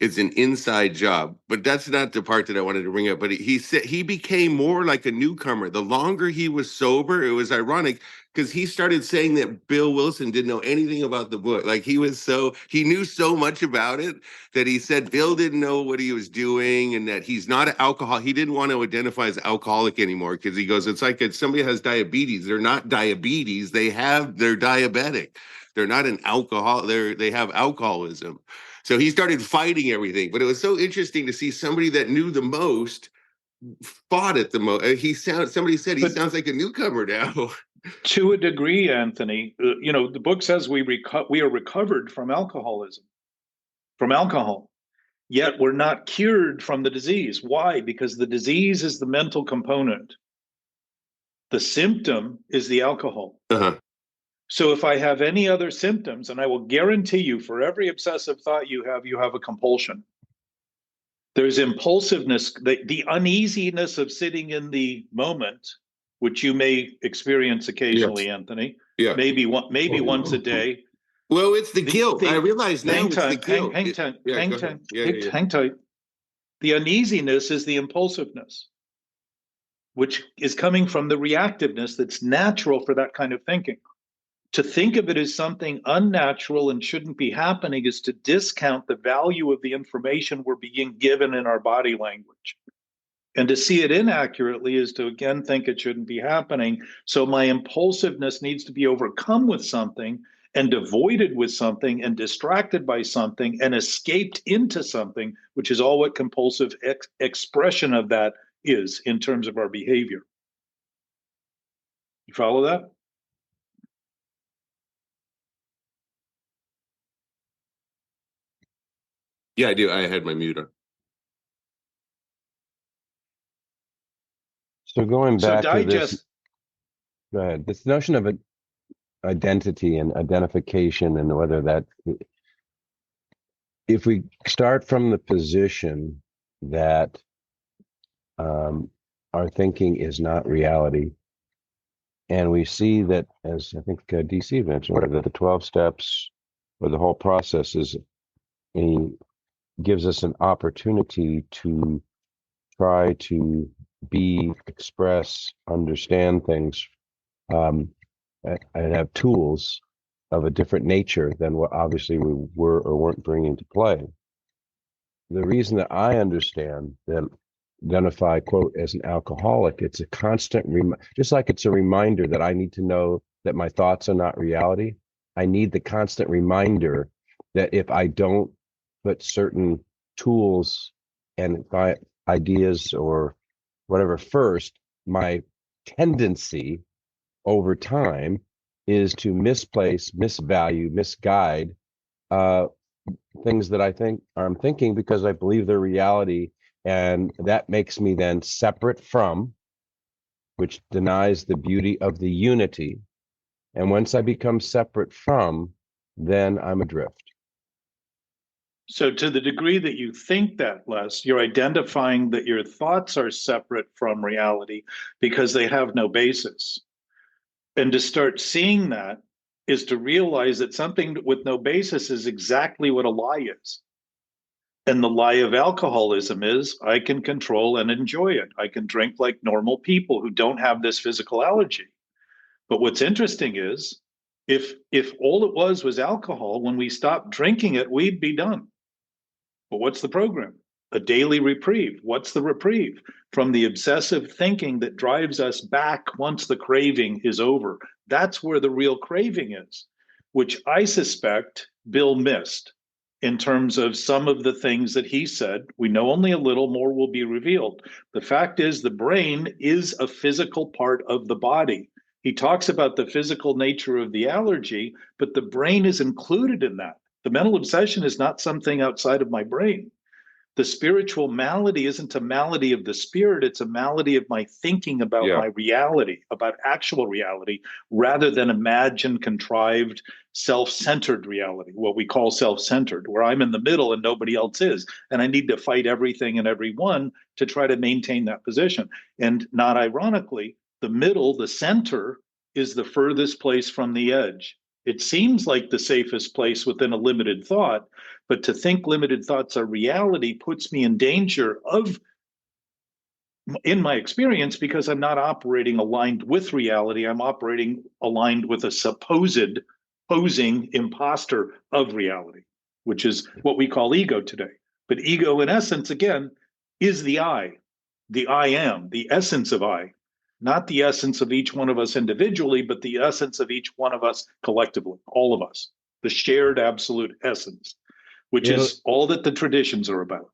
It's an inside job, but that's not the part that I wanted to bring up. But he said he became more like a newcomer. The longer he was sober, it was ironic because he started saying that Bill Wilson didn't know anything about the book. Like he knew so much about it that he said Bill didn't know what he was doing and that he's not an alcoholic. He didn't want to identify as alcoholic anymore because he goes, it's like if somebody has diabetes. They're not diabetes. They're diabetic. They're not an alcohol. They have alcoholism. So he started fighting everything. But it was so interesting to see somebody that knew the most fought it the most. Somebody said he sounds like a newcomer now. To a degree, Anthony, the book says we are recovered from alcoholism, from alcohol. Yet we're not cured from the disease. Why? Because the disease is the mental component. The symptom is the alcohol. Uh-huh. So if I have any other symptoms, and I will guarantee you for every obsessive thought you have a compulsion. There's impulsiveness, the uneasiness of sitting in the moment, which you may experience occasionally, yes. Anthony. Yeah. Maybe once a day. Well, it's the guilt. I realize now it's the guilt. Hang tight. The uneasiness is the impulsiveness, which is coming from the reactiveness that's natural for that kind of thinking. To think of it as something unnatural and shouldn't be happening is to discount the value of the information we're being given in our body language. And to see it inaccurately is to, again, think it shouldn't be happening. So my impulsiveness needs to be overcome with something and avoided with something and distracted by something and escaped into something, which is all what compulsive expression of that is in terms of our behavior. You follow that? Yeah, I do. I had my mute on. So going back to this, go ahead. This notion of identity and identification, and whether that, if we start from the position that our thinking is not reality, and we see that, as I think DC mentioned, that the 12 steps or the whole process is, gives us an opportunity to try to express, understand things, and have tools of a different nature than what obviously we were or weren't bringing to play. The reason that I understand that identify, quote, as an alcoholic, it's a constant, just like it's a reminder that I need to know that my thoughts are not reality. I need the constant reminder that if I don't put certain tools and ideas or whatever first, my tendency over time is to misplace, misvalue, misguide things that I'm thinking because I believe they're reality, and that makes me then separate from, which denies the beauty of the unity. And once I become separate from, then I'm adrift. So to the degree that you think that, Les, you're identifying that your thoughts are separate from reality because they have no basis. And to start seeing that is to realize that something with no basis is exactly what a lie is. And the lie of alcoholism is I can control and enjoy it. I can drink like normal people who don't have this physical allergy. But what's interesting is if all it was alcohol, when we stopped drinking it, we'd be done. But what's the program? A daily reprieve. What's the reprieve? From the obsessive thinking that drives us back once the craving is over. That's where the real craving is, which I suspect Bill missed in terms of some of the things that he said. We know only a little, more will be revealed. The fact is the brain is a physical part of the body. He talks about the physical nature of the allergy, but the brain is included in that. The mental obsession is not something outside of my brain. The spiritual malady isn't a malady of the spirit, it's a malady of my thinking about my reality, about actual reality, rather than imagined, contrived, self-centered reality, what we call self-centered, where I'm in the middle and nobody else is. And I need to fight everything and everyone to try to maintain that position. And not ironically, the middle, the center, is the furthest place from the edge. It seems like the safest place within a limited thought, but to think limited thoughts are reality puts me in danger of, in my experience, because I'm not operating aligned with reality. I'm operating aligned with a supposed posing imposter of reality, which is what we call ego today. But ego, in essence, again, is the I am, the essence of I, not the essence of each one of us individually, but the essence of each one of us collectively, all of us, the shared absolute essence, which is all that the traditions are about.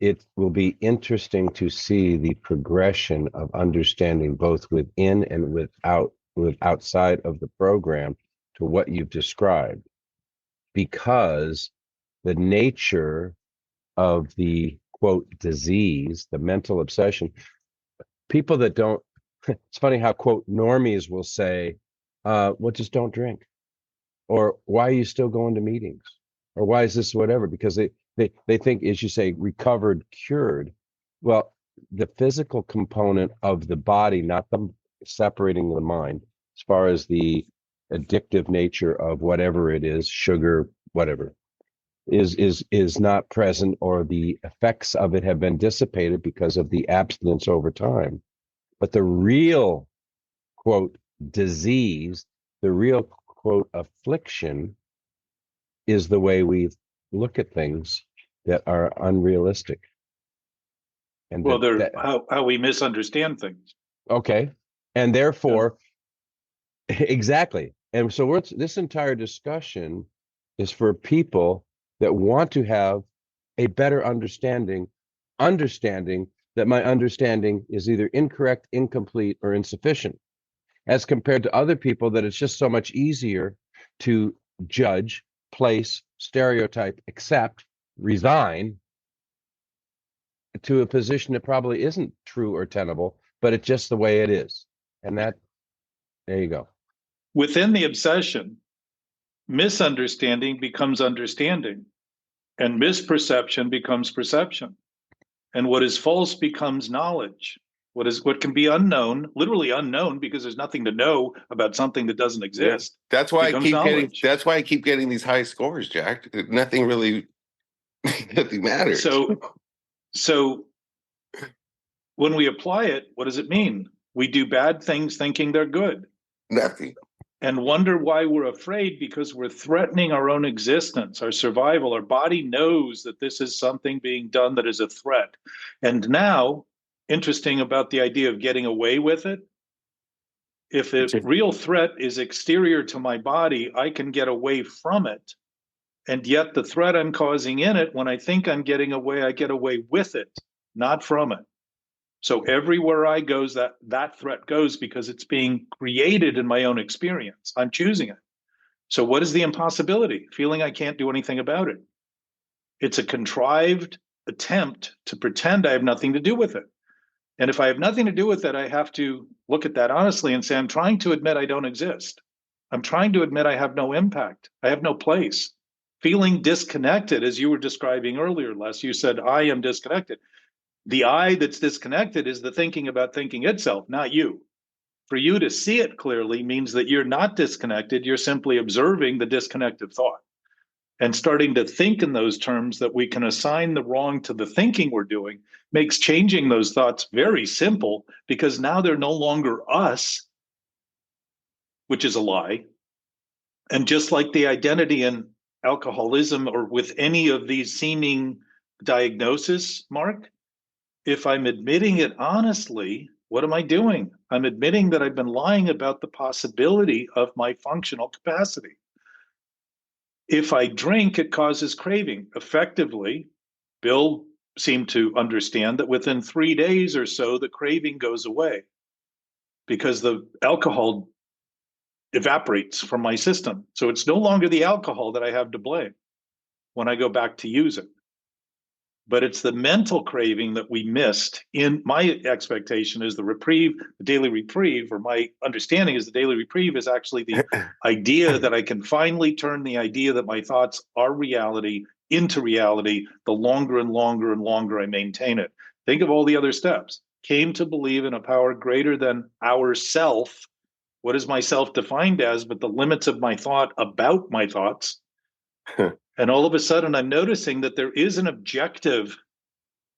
It will be interesting to see the progression of understanding both within and outside of the program to what you've described, because the nature of the quote disease, the mental obsession, people that don't, it's funny how quote normies will say, well, just don't drink, or why are you still going to meetings, or why is this whatever, because they think, as you say, recovered, cured. Well, the physical component of the body, not the separating the mind, as far as the addictive nature of whatever it is, sugar, whatever, is not present, or the effects of it have been dissipated because of the abstinence over time. But the real quote disease, the real quote affliction, is the way we look at things that are unrealistic. And well, how we misunderstand things. Okay. And therefore, exactly. And so this entire discussion is for people that want to have a better understanding that my understanding is either incorrect, incomplete, or insufficient, as compared to other people that it's just so much easier to judge, place, stereotype, accept, resign to a position that probably isn't true or tenable, but it's just the way it is. And that, there you go. Within the obsession, misunderstanding becomes understanding, and misperception becomes perception. And what is false becomes knowledge. What can be unknown, literally unknown, because there's nothing to know about something that doesn't exist. That's why becomes knowledge. that's why I keep getting these high scores, Jack. Nothing really nothing matters. So when we apply it, what does it mean? We do bad things thinking they're good. Nothing. And wonder why we're afraid, because we're threatening our own existence, our survival. Our body knows that this is something being done that is a threat. And now, interesting about the idea of getting away with it, if a real threat is exterior to my body, I can get away from it. And yet the threat I'm causing in it, when I think I'm getting away, I get away with it, not from it. So everywhere I go, that threat goes, because it's being created in my own experience. I'm choosing it. So what is the impossibility? Feeling I can't do anything about it. It's a contrived attempt to pretend I have nothing to do with it. And if I have nothing to do with it, I have to look at that honestly and say, I'm trying to admit I don't exist. I'm trying to admit I have no impact. I have no place. Feeling disconnected, as you were describing earlier, Les, you said, I am disconnected. The I that's disconnected is the thinking about thinking itself, not you. For you to see it clearly means that you're not disconnected. You're simply observing the disconnected thought and starting to think in those terms, that we can assign the wrong to the thinking we're doing, makes changing those thoughts very simple, because now they're no longer us, which is a lie. And just like the identity in alcoholism or with any of these seeming diagnoses, Mark, if I'm admitting it honestly, what am I doing? I'm admitting that I've been lying about the possibility of my functional capacity. If I drink, it causes craving. Effectively, Bill seemed to understand that within 3 days or so, the craving goes away because the alcohol evaporates from my system. So it's no longer the alcohol that I have to blame when I go back to use it. But it's the mental craving that we missed. In my expectation is the reprieve, the daily reprieve, or my understanding is the daily reprieve is actually the idea that I can finally turn the idea that my thoughts are reality into reality the longer and longer and longer I maintain it. Think of all the other steps. Came to believe in a power greater than ourself, What is myself defined as but the limits of my thought about my thoughts? And all of a sudden, I'm noticing that there is an objective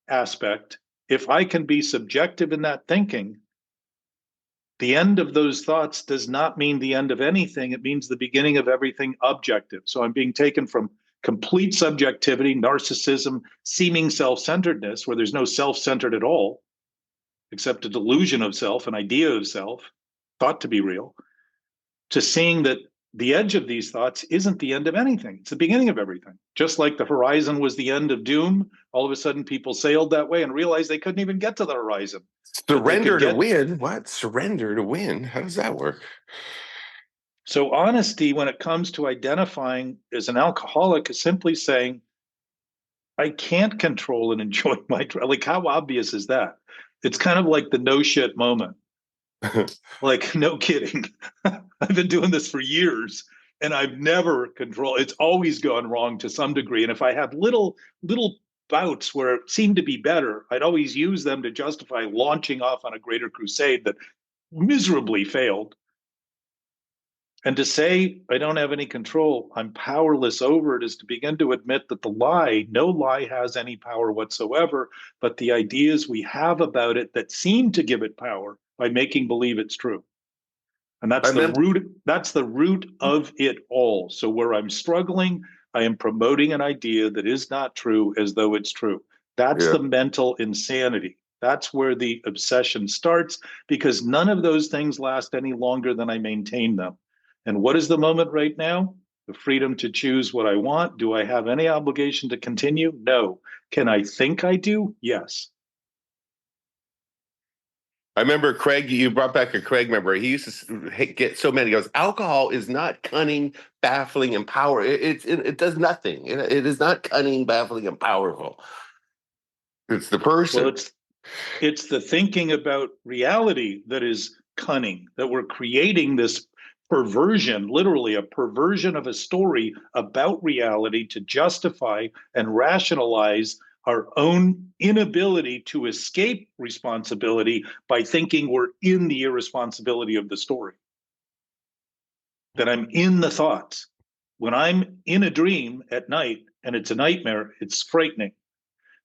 aspect. If I can be subjective in that thinking, the end of those thoughts does not mean the end of anything. It means the beginning of everything objective. So I'm being taken from complete subjectivity, narcissism, seeming self-centeredness, where there's no self-centered at all, except a delusion of self, an idea of self, thought to be real, to seeing that the edge of these thoughts isn't the end of anything. It's the beginning of everything. Just like the horizon was the end of doom, all of a sudden people sailed that way and realized they couldn't even get to the horizon. Surrender to win? What? Surrender to win? How does that work? So honesty, when it comes to identifying as an alcoholic, is simply saying, I can't control and enjoy my, like, how obvious is that? It's kind of like the no shit moment. Like, no kidding. I've been doing this for years and I've never controlled. It's always gone wrong to some degree. And if I had little bouts where it seemed to be better, I'd always use them to justify launching off on a greater crusade that miserably failed. And to say I don't have any control, I'm powerless over it, is to begin to admit that the lie, no lie has any power whatsoever, but the ideas we have about it that seem to give it power by making believe it's true. And that's the root of it all. So where I'm struggling, I am promoting an idea that is not true as though it's true. That's the mental insanity. That's where the obsession starts, because none of those things last any longer than I maintain them. And what is the moment right now? The freedom to choose what I want. Do I have any obligation to continue? No. Can I think I do? Yes. I remember Craig, you brought back a Craig member. He used to get so many. He goes, alcohol is not cunning, baffling, and power. It does nothing. It is not cunning, baffling, and powerful. It's the person. Well, it's the thinking about reality that is cunning, that we're creating this perversion, literally a perversion of a story about reality to justify and rationalize our own inability to escape responsibility by thinking we're in the irresponsibility of the story. That I'm in the thoughts. When I'm in a dream at night and it's a nightmare, it's frightening.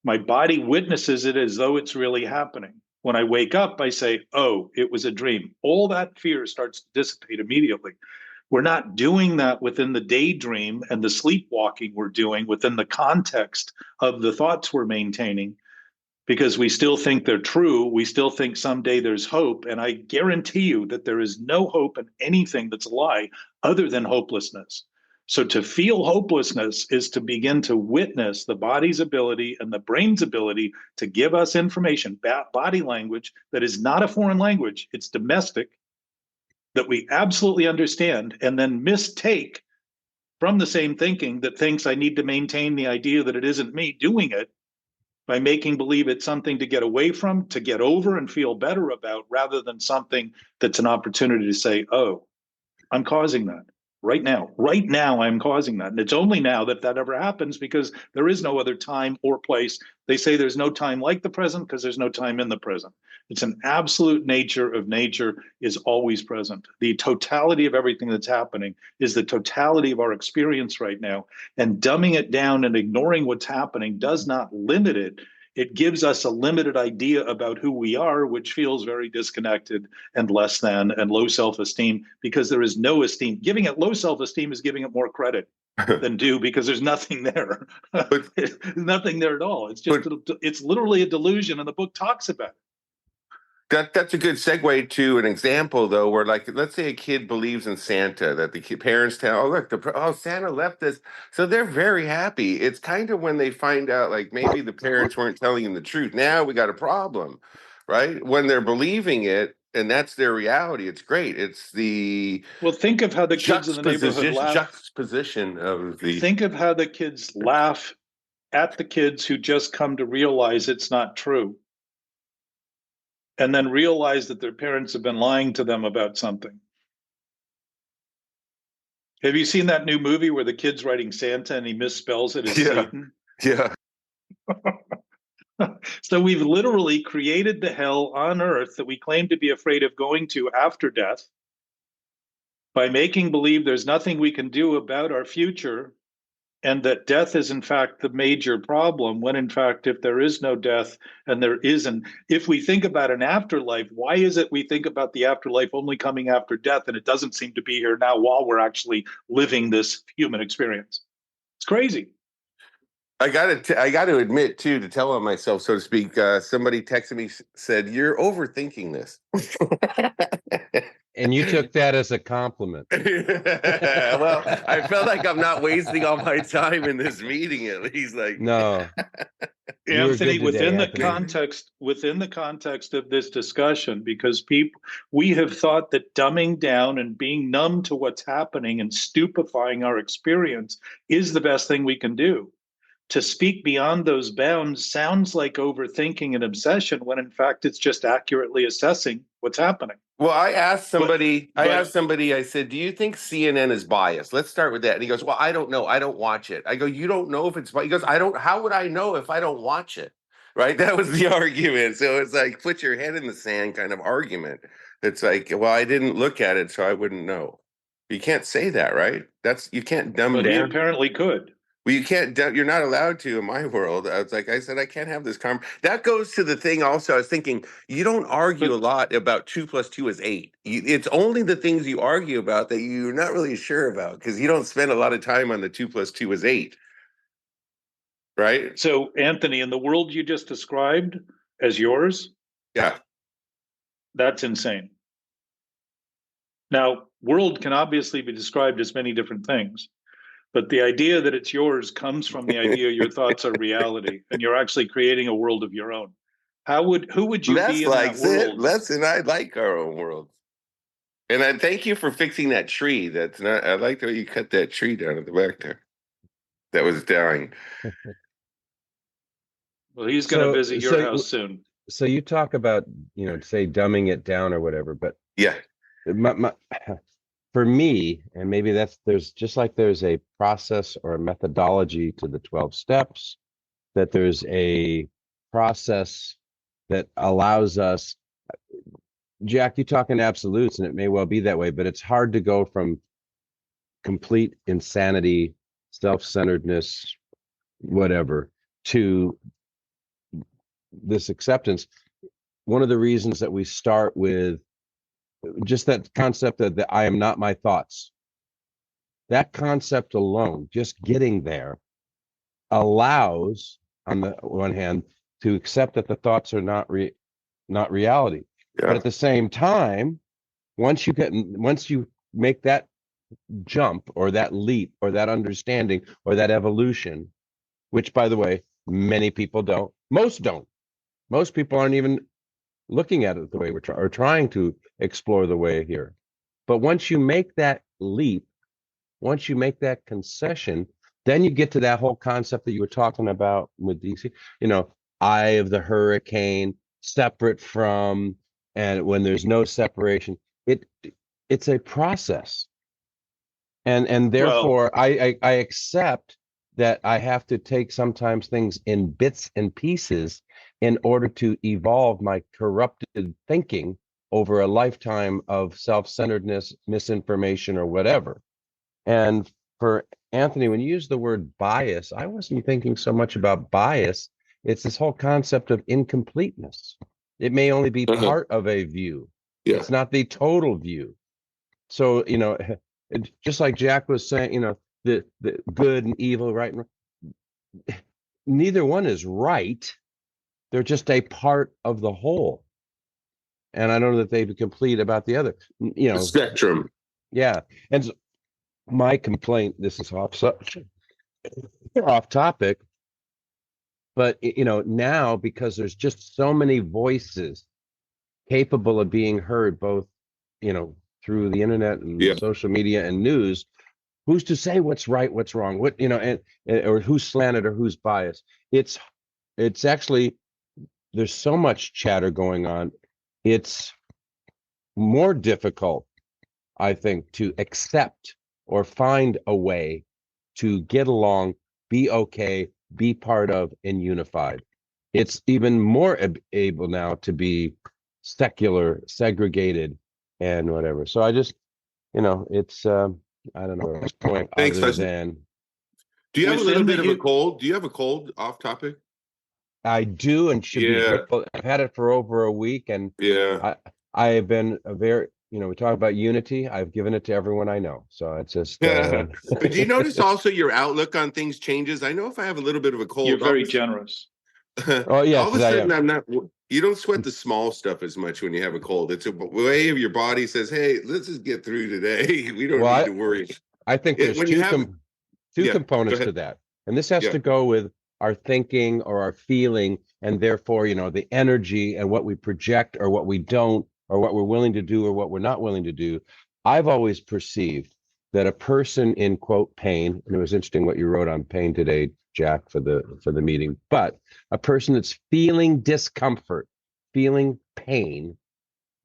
My body witnesses it as though it's really happening. When I wake up, I say, oh, it was a dream. All that fear starts to dissipate immediately. We're not doing that within the daydream and the sleepwalking we're doing within the context of the thoughts we're maintaining, because we still think they're true. We still think someday there's hope. And I guarantee you that there is no hope in anything that's a lie other than hopelessness. So to feel hopelessness is to begin to witness the body's ability and the brain's ability to give us information, body language that is not a foreign language. It's domestic, that we absolutely understand, and then mistake from the same thinking that thinks I need to maintain the idea that it isn't me doing it, by making believe it's something to get away from, to get over and feel better about, rather than something that's an opportunity to say, oh, I'm causing that right now. Right now, I'm causing that. And it's only now that that ever happens, because there is no other time or place. They say there's no time like the present because there's no time in the present. It's an absolute nature of nature is always present. The totality of everything that's happening is the totality of our experience right now. And dumbing it down and ignoring what's happening does not limit it. It gives us a limited idea about who we are, which feels very disconnected and less than and low self-esteem, because there is no esteem. Giving it low self-esteem is giving it more credit than due, because there's nothing there. There's nothing there at all. It's just, it's literally a delusion, and the book talks about it. That's a good segue to an example, though, where, like, let's say a kid believes in Santa, that the parents tell, oh, look, Santa left us. So they're very happy. It's kind of when they find out, like, maybe the parents weren't telling them the truth. Now we got a problem, right? When they're believing it, and that's their reality, it's great. It's the think of how the kids in the neighborhood laugh. Juxtaposition of the. Think of how the kids laugh at the kids who just come to realize it's not true, and then realize that their parents have been lying to them about something. Have you seen that new movie where the kid's writing Santa and he misspells it as Satan? Yeah. So we've literally created the hell on earth that we claim to be afraid of going to after death. by making believe there's nothing we can do about our future, and that death is in fact the major problem, when in fact, if there is no death, and there isn't, if we think about an afterlife, why is it we think about the afterlife only coming after death, and it doesn't seem to be here now while we're actually living this human experience? It's crazy. I got to admit too, to tell on myself, so to speak. Somebody texted me, said, "You're overthinking this." And you took that as a compliment. Well, I felt like I'm not wasting all my time in this meeting. At least, like, No, you were Anthony, good today, within the context of this discussion, because we have thought that dumbing down and being numb to what's happening and stupefying our experience is the best thing we can do. To speak beyond those bounds sounds like overthinking and obsession, when in fact it's just accurately assessing what's happening. well, I asked somebody, I said, "Do you think CNN is biased?" Let's start with that. And he goes, "Well, I don't know. I don't watch it." I go, "You don't know if it's biased?" He goes, "I don't, how would I know if I don't watch it?" Right? That was the argument. So it's like, put your head in the sand kind of argument. It's like, well, I didn't look at it, so I wouldn't know. You can't say that, right? You can't dumb But he down. apparently could. Well, you can't. You're not allowed to in my world. I was like, I said, I can't have this That goes to the thing. Also, I was thinking, you don't argue a lot about 2 + 2 is 8. It's only the things you argue about that you're not really sure about, because you don't spend a lot of time on the 2 + 2 is 8, right? So, Anthony, in the world you just described as yours, Yeah. that's insane. Now, world can obviously be described as many different things, but the idea that it's yours comes from the idea your thoughts are reality, and you're actually creating a world of your own. Who would you be in that world? And I like our own world. And I thank you for fixing that tree. That's not. I like the way you cut that tree down at the back there. That was dying. Well, he's going to visit your house soon. So you talk about, say dumbing it down or whatever, but yeah, for me, and maybe there's just like there's a process or a methodology to the 12 steps, that there's a process that allows us. Jack, you talk in absolutes, and it may well be that way, but it's hard to go from complete insanity, self-centeredness, whatever, to this acceptance. One of the reasons that we start with just that concept of the I am not my thoughts, that concept alone, just getting there, allows, on the one hand, to accept that the thoughts are not reality. Yeah. But at the same time, once you make that jump or that leap or that understanding or that evolution, which, by the way, many people don't, most people aren't even looking at it the way we're trying to explore the way here. But once you make that leap, once you make that concession, then you get to that whole concept that you were talking about with DC, eye of the hurricane, separate from, and when there's no separation, it's a process. And therefore, I accept that I have to take sometimes things in bits and pieces in order to evolve my corrupted thinking over a lifetime of self-centeredness, misinformation, or whatever. And for Anthony, when you use the word bias, I wasn't thinking so much about bias. It's this whole concept of incompleteness. It may only be part of a view. Yeah. It's not the total view. So, just like Jack was saying, the good and evil, right and wrong, neither one is right. They're just a part of the whole. And I don't know that they'd be complete about the other. The spectrum. Yeah. And so my complaint, this is off topic, but now, because there's just so many voices capable of being heard, both through the internet and social media and news, who's to say what's right, what's wrong, what or who's slanted or who's biased? It's actually, there's so much chatter going on. It's more difficult, I think, to accept or find a way to get along, be okay, be part of, and unified. It's even more able now to be secular, segregated, and whatever. So it's I don't know at this point Thanks, other Leslie. than Do you have a Within little the bit of a u- cold? Do you have a cold off topic? I do and should be Yeah, grateful. I've had it for over a week, and yeah. I have been a very, we talk about unity. I've given it to everyone I know. So it's just But do you notice also your outlook on things changes? I know if I have a little bit of a You're cold, very generous. Oh all of yes, a I sudden am. I'm not. You don't sweat the small stuff as much when you have a cold. It's a way of your body says, "Hey, let's just get through today. We don't Well, need to worry." I think there's When you have, two yeah, go components to ahead. that. And this has Yeah, to go with our thinking or our feeling, and therefore, the energy and what we project or what we don't, or what we're willing to do or what we're not willing to do. I've always perceived that a person in quote pain, and it was interesting what you wrote on pain today, Jack, for the meeting, but a person that's feeling discomfort, feeling pain,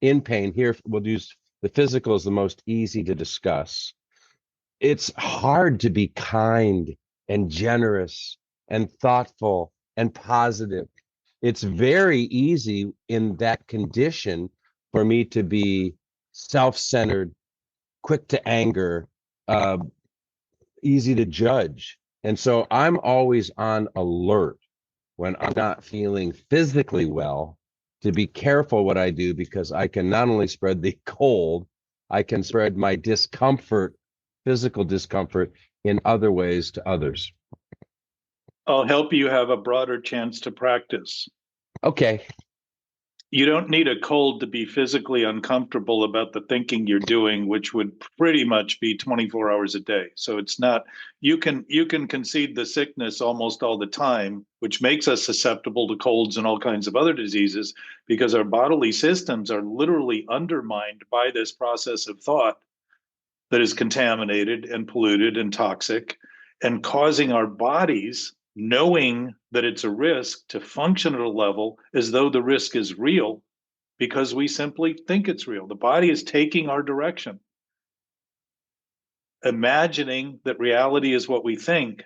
in pain, here we'll use the physical is the most easy to discuss. It's hard to be kind and generous and thoughtful and positive. It's very easy in that condition for me to be self-centered, quick to anger, uh, easy to judge. And so I'm always on alert when I'm not feeling physically well to be careful what I do, because I can not only spread the cold, I can spread my discomfort, physical discomfort, in other ways to others. I'll help you have a broader chance to practice. Okay. You don't need a cold to be physically uncomfortable about the thinking you're doing, which would pretty much be 24 hours a day. So it's not, you can concede the sickness almost all the time, which makes us susceptible to colds and all kinds of other diseases, because our bodily systems are literally undermined by this process of thought that is contaminated and polluted and toxic, and causing our bodies, knowing that it's a risk, to function at a level as though the risk is real, because we simply think it's real. The body is taking our direction, imagining that reality is what we think,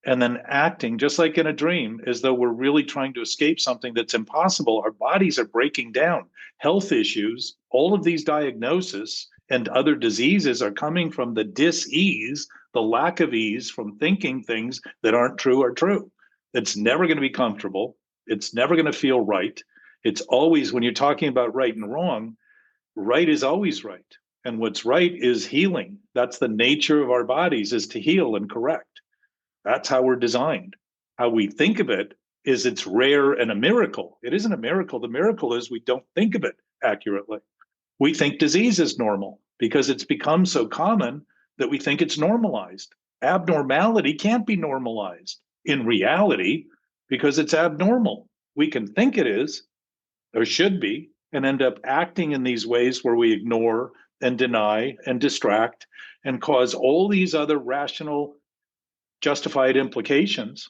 and then acting just like in a dream as though we're really trying to escape something that's impossible. Our bodies are breaking down. Health issues, all of these diagnoses and other diseases are coming from the dis-ease, the lack of ease from thinking things that aren't true are true. It's never going to be comfortable. It's never going to feel right. It's always, when you're talking about right and wrong, right is always right. And what's right is healing. That's the nature of our bodies, is to heal and correct. That's how we're designed. How we think of it is it's rare and a miracle. It isn't a miracle. The miracle is we don't think of it accurately. We think disease is normal because it's become so common that we think it's normalized. Abnormality can't be normalized in reality because it's abnormal. We can think it is or should be and end up acting in these ways where we ignore and deny and distract and cause all these other rational justified implications,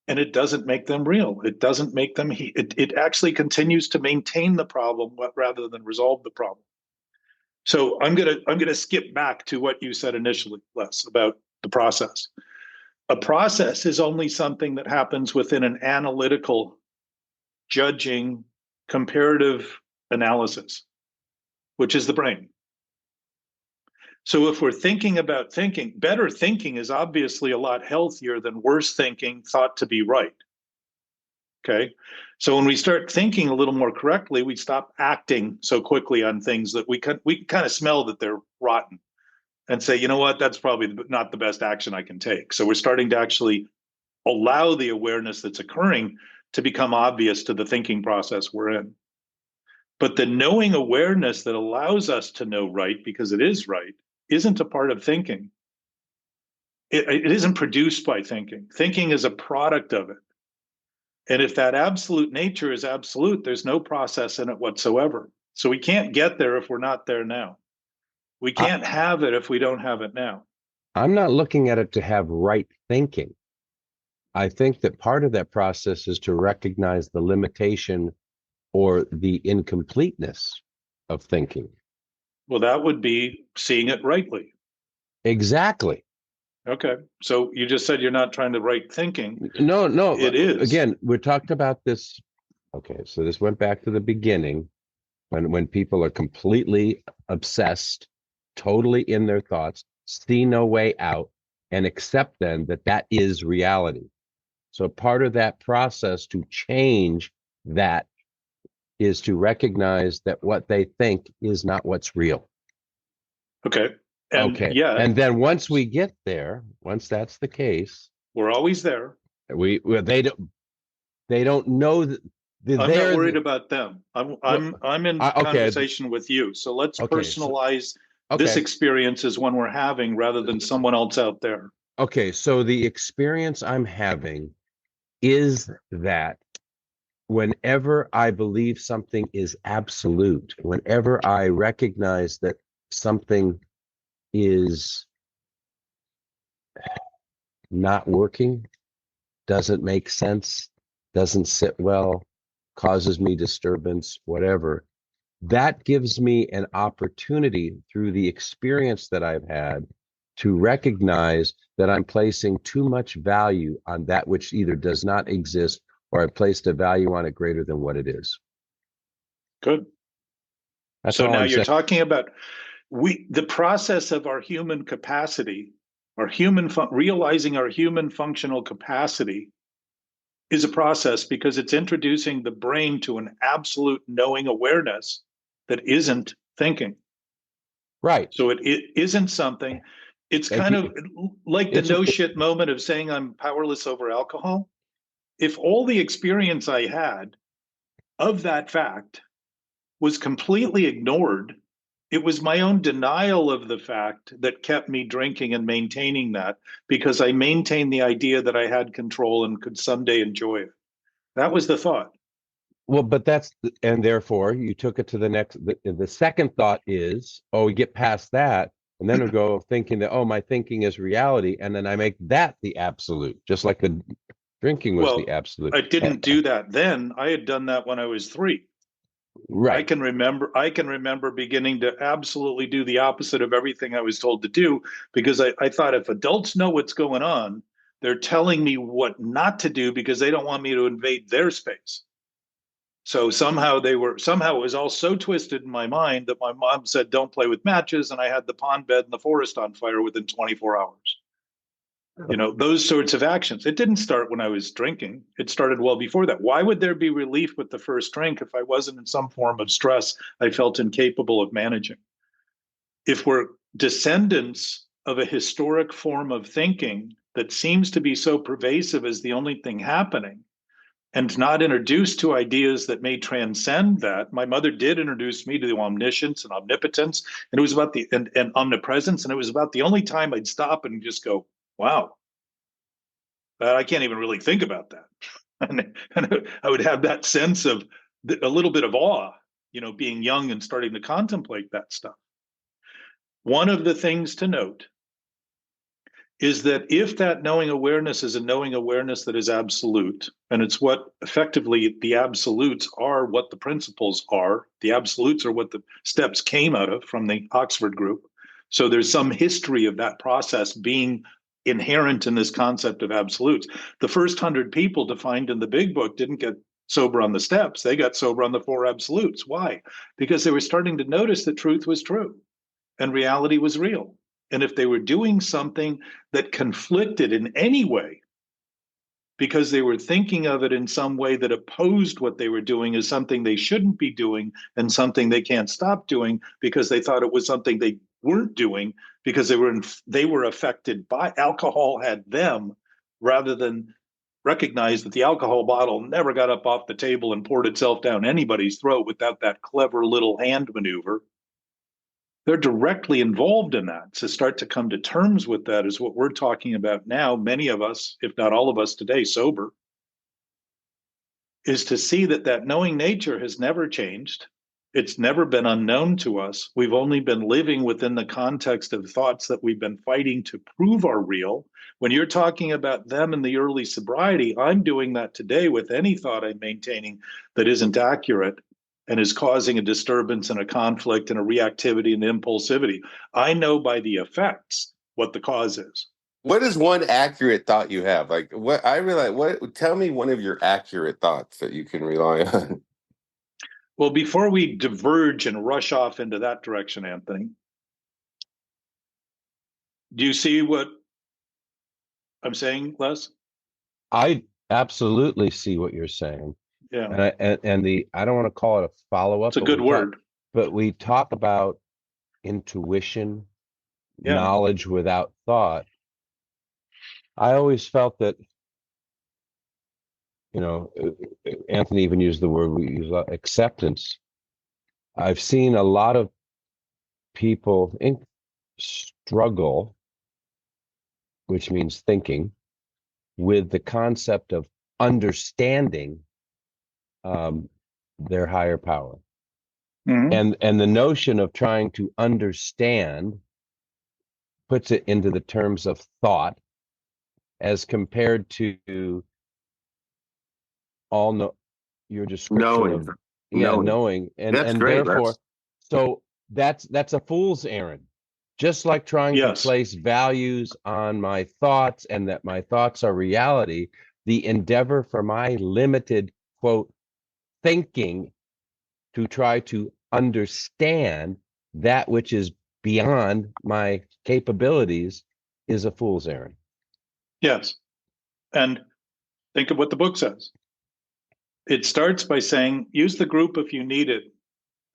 and it doesn't make them real. It doesn't make them, it actually continues to maintain the problem rather than resolve the problem. So I'm gonna skip back to what you said initially, Les, about the process. A process is only something that happens within an analytical, judging, comparative analysis, which is the brain. So if we're thinking about thinking, better thinking is obviously a lot healthier than worse thinking thought to be right. Okay. So when we start thinking a little more correctly, we stop acting so quickly on things that we can kind of smell that they're rotten and say, you know what, that's probably not the best action I can take. So we're starting to actually allow the awareness that's occurring to become obvious to the thinking process we're in. But the knowing awareness that allows us to know right, because it is right, isn't a part of thinking. It isn't produced by thinking. Thinking is a product of it. And if that absolute nature is absolute, there's no process in it whatsoever. So we can't get there if we're not there now. We I, can't have it if we don't have it now. I'm not looking at it to have right thinking. I think that part of that process is to recognize the limitation or the incompleteness of thinking. Well, that would be seeing it rightly. Exactly. Okay. So you just said you're not trying to right thinking. No. It is. Again, we talked about this. Okay, so this went back to the beginning. When people are completely obsessed, totally in their thoughts, see no way out, and accept then that that is reality. So part of that process to change that is to recognize that what they think is not what's real. Okay. And Okay. yeah, And then once we get there, once that's the case, we're always there. they don't know that I'm not worried about them. I'm in okay. conversation with you. So let's Okay, personalize okay. this experience as one we're having rather than someone else out there. Okay, so the experience I'm having is that whenever I believe something is absolute, whenever I recognize that something is not working, doesn't make sense, doesn't sit well, causes me disturbance, whatever, that gives me an opportunity through the experience that I've had to recognize that I'm placing too much value on that which either does not exist or I placed a value on it greater than what it is. Good. That's So all now I'm you're saying. talking about the process of our human capacity, realizing our human functional capacity is a process because it's introducing the brain to an absolute knowing awareness that isn't thinking. Right. So it isn't something, it's Thank kind you. of like the no shit moment of saying I'm powerless over alcohol. If all the experience I had of that fact was completely ignored, it was my own denial of the fact that kept me drinking and maintaining that because I maintained the idea that I had control and could someday enjoy it. That was the thought. Well, but and therefore you took it to the next, the second thought is, oh, we get past that. And then we go thinking that, oh, my thinking is reality. And then I make that the absolute, just like the drinking was the absolute. I didn't do that then. I had done that when I was 3. Right. I can remember beginning to absolutely do the opposite of everything I was told to do because I thought if adults know what's going on, they're telling me what not to do because they don't want me to invade their space. So somehow it was all so twisted in my mind that my mom said, don't play with matches. And I had the pond bed in the forest on fire within 24 hours. You know, those sorts of actions. It didn't start when I was drinking. It started well before that. Why would there be relief with the first drink if I wasn't in some form of stress I felt incapable of managing? If we're descendants of a historic form of thinking that seems to be so pervasive as the only thing happening, and not introduced to ideas that may transcend that. My mother did introduce me to the omniscience and omnipotence, and it was about and omnipresence, and it was about the only time I'd stop and just go, wow, I can't even really think about that. And I would have that sense of a little bit of awe, you know, being young and starting to contemplate that stuff. One of the things to note is that if that knowing awareness is a knowing awareness that is absolute, and it's what effectively the absolutes are what the principles are, the absolutes are what the steps came out of from the Oxford group. So there's some history of that process being inherent in this concept of absolutes. The first 100 people defined in the big book didn't get sober on the steps. They got sober on the 4 absolutes. Why? Because they were starting to notice that truth was true and reality was real. And if they were doing something that conflicted in any way, because they were thinking of it in some way that opposed what they were doing as something they shouldn't be doing and something they can't stop doing because they thought it was something they weren't doing because they were affected by alcohol had them, rather than recognize that the alcohol bottle never got up off the table and poured itself down anybody's throat without that clever little hand maneuver. They're directly involved in that. To start to come to terms with that is what we're talking about now. Many of us, if not all of us today, sober, is to see that that knowing nature has never changed. It's never been unknown to us. We've only been living within the context of thoughts that we've been fighting to prove are real. When you're talking about them in the early sobriety, I'm doing that today with any thought I'm maintaining that isn't accurate and is causing a disturbance and a conflict and a reactivity and impulsivity. I know by the effects what the cause is. What is one accurate thought you have? Like tell me one of your accurate thoughts that you can rely on. Well, before we diverge and rush off into that direction, Anthony, do you see what I'm saying, Les? I absolutely see what you're saying. Yeah, And I don't want to call it a follow-up, it's a good word. but we talk about intuition, Yeah. knowledge without thought. I always felt that, Anthony even used the word we use, acceptance. I've seen a lot of people struggle, which means thinking, with the concept of understanding their higher power. Mhm. And the notion of trying to understand puts it into the terms of thought as compared to all know your description of knowing That's and great. therefore so that's a fool's errand, just like trying to Yes. place values on my thoughts and that my thoughts are reality. The endeavor for my limited quote thinking to try to understand that which is beyond my capabilities is a fool's errand. Yes. And think of what the book says. It starts by saying, use the group if you need it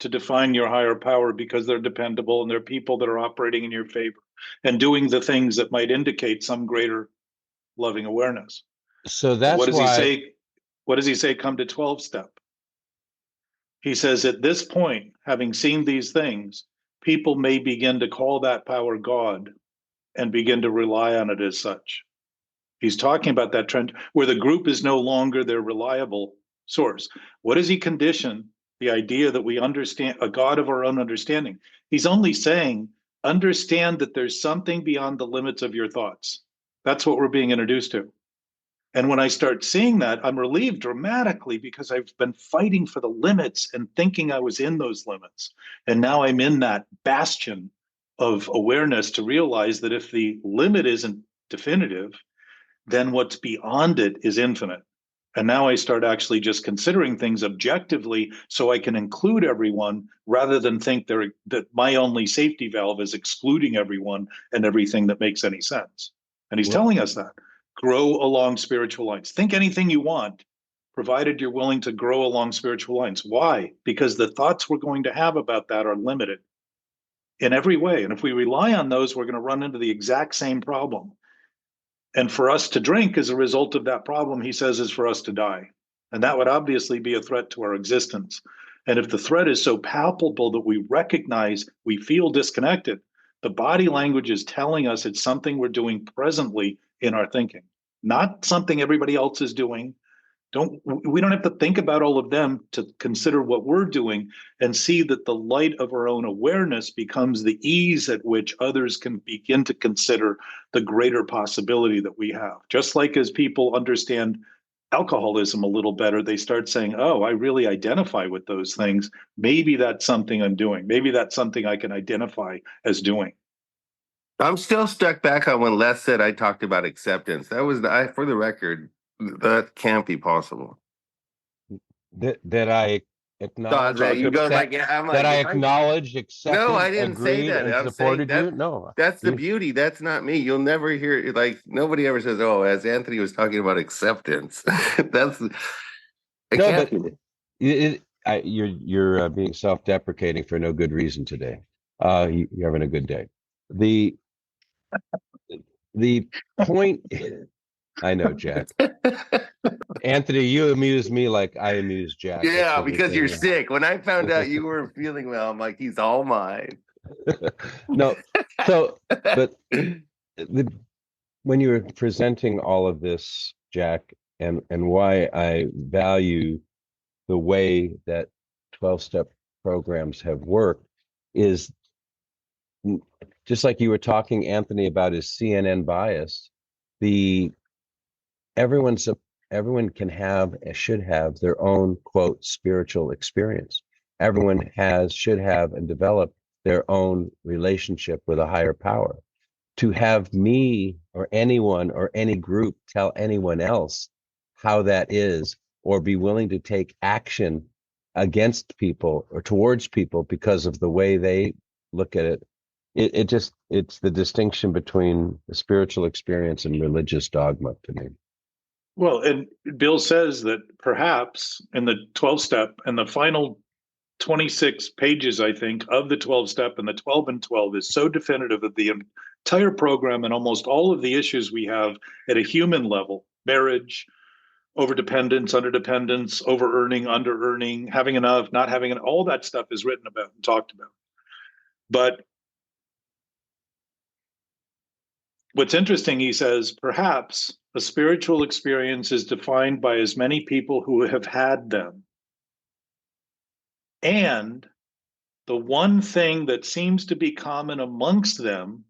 to define your higher power because they're dependable and they're people that are operating in your favor and doing the things that might indicate some greater loving awareness. So But what that's does he why say? What does he say? Come to 12 step. He says, at this point, having seen these things, people may begin to call that power God and begin to rely on it as such. He's talking about that trend where the group is no longer their reliable source. What does he condition? The idea that we understand a God of our own understanding. He's only saying, understand that there's something beyond the limits of your thoughts. That's what we're being introduced to. And when I start seeing that, I'm relieved dramatically because I've been fighting for the limits and thinking I was in those limits. And now I'm in that bastion of awareness to realize that if the limit isn't definitive, then what's beyond it is infinite. And now I start actually just considering things objectively so I can include everyone rather than think that my only safety valve is excluding everyone and everything that makes any sense. And he's telling us that. Grow along spiritual lines. Think anything you want, provided you're willing to grow along spiritual lines. Why? Because the thoughts we're going to have about that are limited in every way. And if we rely on those, we're going to run into the exact same problem. And for us to drink as a result of that problem, he says, is for us to die. And that would obviously be a threat to our existence. And if the threat is so palpable that we recognize we feel disconnected, the body language is telling us it's something we're doing presently in our thinking, not something everybody else is doing. We don't have to think about all of them to consider what we're doing and see that the light of our own awareness becomes the ease at which others can begin to consider the greater possibility that we have. Just like as people understand alcoholism a little better, they start saying, oh, I really identify with those things. Maybe that's something I'm doing. Maybe that's something I can identify as doing. I'm still stuck back on when Les said I talked about acceptance. That was for the record, that can't be possible. that I acknowledge, That you go like, yeah, I'm like, that I acknowledged, accepted, no, I didn't say agreed, that. and I'm saying supported you. No, that's the beauty. That's not me. You'll never hear like nobody ever says, "Oh," as Anthony was talking about acceptance. That's it. No, Can't but be. you're being self-deprecating for no good reason today. You're having a good day. The point, I know, Jack. Anthony, you amuse me like I amuse Jack. Yeah, because you're sick. When I found out you weren't feeling well, I'm like, he's all mine. No, so but when you were presenting all of this, Jack, and why I value the way that 12-step programs have worked is just like you were talking, Anthony, about his CNN bias. Everyone can have should have their own quote spiritual experience. Everyone should have and develop their own relationship with a higher power. To have me or anyone or any group tell anyone else how that is or be willing to take action against people or towards people because of the way they look at it. It's the distinction between the spiritual experience and religious dogma to me. Well, and Bill says that perhaps in the 12 step and the final 26 pages, I think, of the 12 step and the 12 and 12 is so definitive of the entire program and almost all of the issues we have at a human level: marriage, overdependence, underdependence, over earning, under earning, having enough, not having enough. All that stuff is written about and talked about. But what's interesting, he says, perhaps a spiritual experience is defined by as many people who have had them. And the one thing that seems to be common amongst them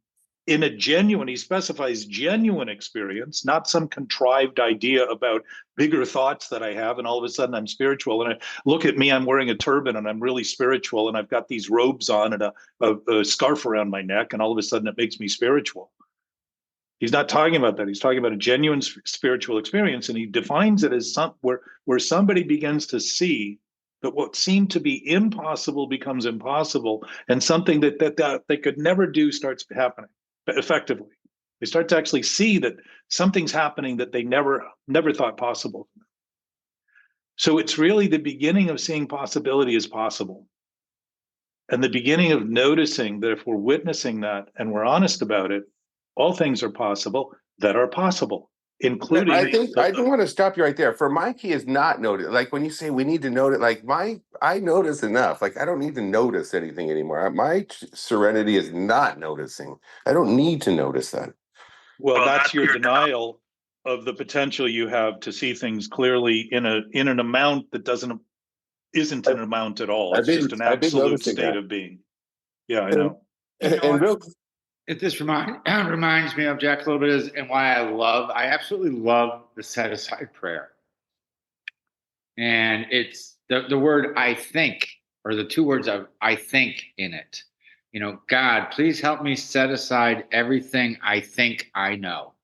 in a genuine, he specifies genuine experience, not some contrived idea about bigger thoughts that I have, and all of a sudden I'm spiritual. And I look at me, I'm wearing a turban and I'm really spiritual, and I've got these robes on and a scarf around my neck, and all of a sudden it makes me spiritual. He's not talking about that. He's talking about a genuine spiritual experience, and he defines it as where somebody begins to see that what seemed to be impossible becomes impossible, and something that they could never do starts happening effectively. They start to actually see that something's happening that they never thought possible. So it's really the beginning of seeing possibility as possible, and the beginning of noticing that if we're witnessing that and we're honest about it, all things are possible that are possible, including. I think I do want to stop you right there. For my key is not notice. Like when you say we need to notice, like I notice enough. Like I don't need to notice anything anymore. My serenity is not noticing. I don't need to notice that. Well, that's your denial of the potential you have to see things clearly in an amount that isn't an amount at all. It's just an absolute state of being. Yeah, I know. And real. This reminds me of Jack a little bit, and why I absolutely love the set aside prayer. And it's the word I think, or the two words of I think in it. You know, God, please help me set aside everything I think I know.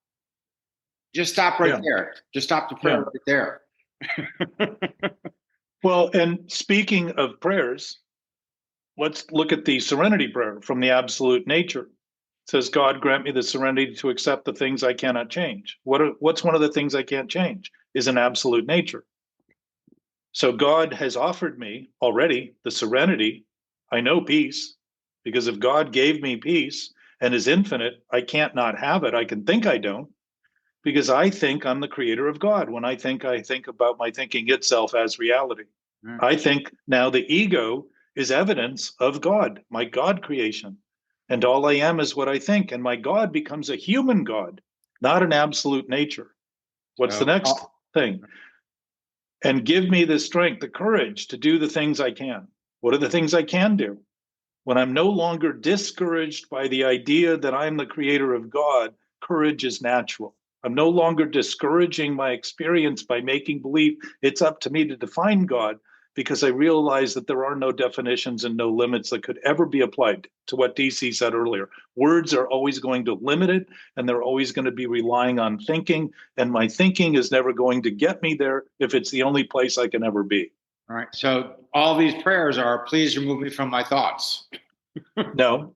Just stop right there. Just stop the prayer right there. Well, and speaking of prayers, let's look at the serenity prayer from the absolute nature. It says, God, grant me the serenity to accept the things I cannot change. What's one of the things I can't change is an absolute nature. So God has offered me already the serenity. I know peace, because if God gave me peace and is infinite, I can't not have it. I can think I don't, because I think I'm the creator of God. When I think about my thinking itself as reality. I think now the ego is evidence of God, my God creation. And all I am is what I think. And my God becomes a human God, not an absolute nature. What's the next thing? And give me the strength, the courage to do the things I can. What are the things I can do? When I'm no longer discouraged by the idea that I'm the creator of God, courage is natural. I'm no longer discouraging my experience by making believe it's up to me to define God, because I realize that there are no definitions and no limits that could ever be applied to what DC said earlier. Words are always going to limit it, and they're always going to be relying on thinking, and my thinking is never going to get me there if it's the only place I can ever be. All right, so all these prayers are, please remove me from my thoughts. No,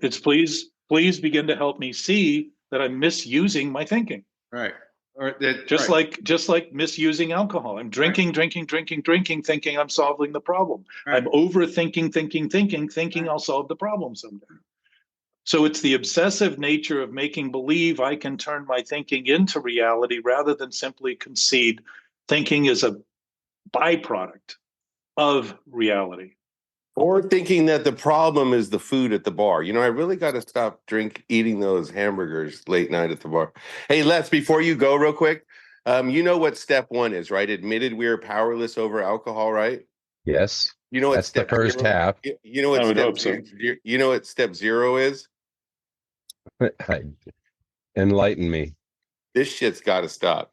it's please begin to help me see that I'm misusing my thinking. Right. Or just like misusing alcohol. I'm drinking, thinking I'm solving the problem. Right. I'm overthinking, thinking I'll solve the problem someday. So it's the obsessive nature of making believe I can turn my thinking into reality rather than simply concede thinking is a byproduct of reality. Or thinking that the problem is the food at the bar. You know, I really got to stop eating those hamburgers late night at the bar. Hey, Les, before you go real quick, you know what step 1 is, right? Admitted we are powerless over alcohol, right? Yes. You know what that's the first half. You know what you know what step 0 is? Enlighten me. This shit's got to stop.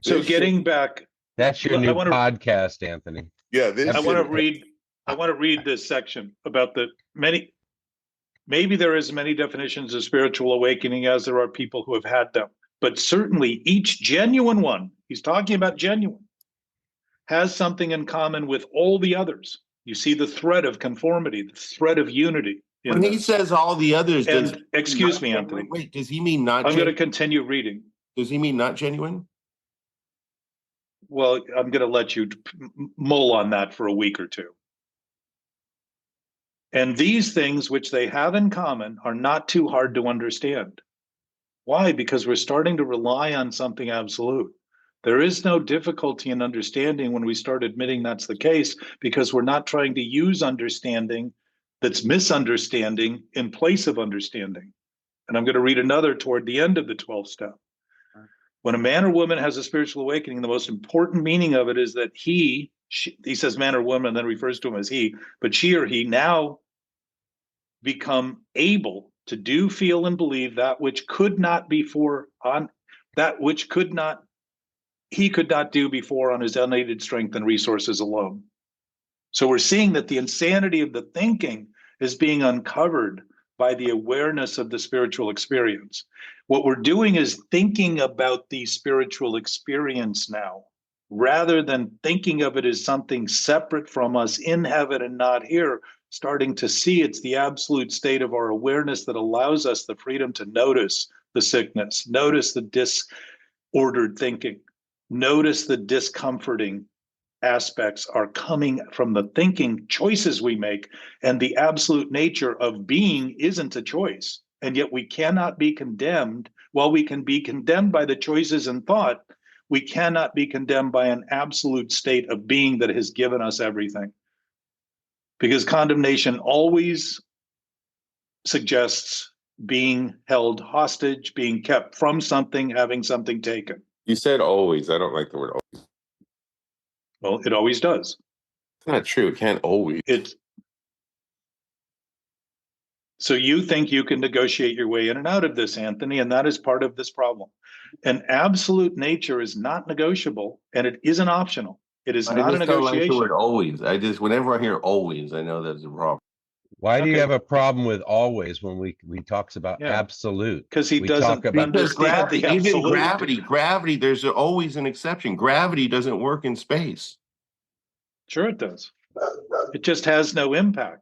So getting back. That's your new podcast, Anthony. Yeah, I want to read this section about maybe there is many definitions of spiritual awakening as there are people who have had them. But certainly each genuine one, he's talking about genuine, has something in common with all the others. You see the thread of conformity, the thread of unity. When he says all the others, and excuse me, Anthony. Wait, does he mean not? I'm going to continue reading. Does he mean not genuine? Well, I'm going to let you mull on that for a week or two. And these things which they have in common are not too hard to understand. Why? Because we're starting to rely on something absolute. There is no difficulty in understanding when we start admitting that's the case, because we're not trying to use understanding that's misunderstanding in place of understanding. And I'm going to read another toward the end of the 12th step. When a man or woman has a spiritual awakening, the most important meaning of it is that he says man or woman, then refers to him as he, but she or he now become able to do, feel, and believe that which could not before on that which he could not do before on his unaided strength and resources alone. So we're seeing that the insanity of the thinking is being uncovered by the awareness of the spiritual experience. What we're doing is thinking about the spiritual experience now, rather than thinking of it as something separate from us in heaven and not here, starting to see it's the absolute state of our awareness that allows us the freedom to notice the sickness, notice the disordered thinking, notice the discomforting aspects are coming from the thinking choices we make, and the absolute nature of being isn't a choice. And yet we cannot be condemned. While we can be condemned by the choices and thought, we cannot be condemned by an absolute state of being that has given us everything. Because condemnation always suggests being held hostage, being kept from something, having something taken. You said always. I don't like the word always. Well, it always does. It's not true. It can't always. So you think you can negotiate your way in and out of this, Anthony, and that is part of this problem. And absolute nature is not negotiable, and it isn't optional. It is not a negotiation. Don't like the word always. Whenever I hear always, I know that's a problem. Why do you have a problem with always when we talks about absolute? Because he doesn't understand the absolute. Even gravity, there's always an exception. Gravity doesn't work in space. Sure it does. It just has no impact.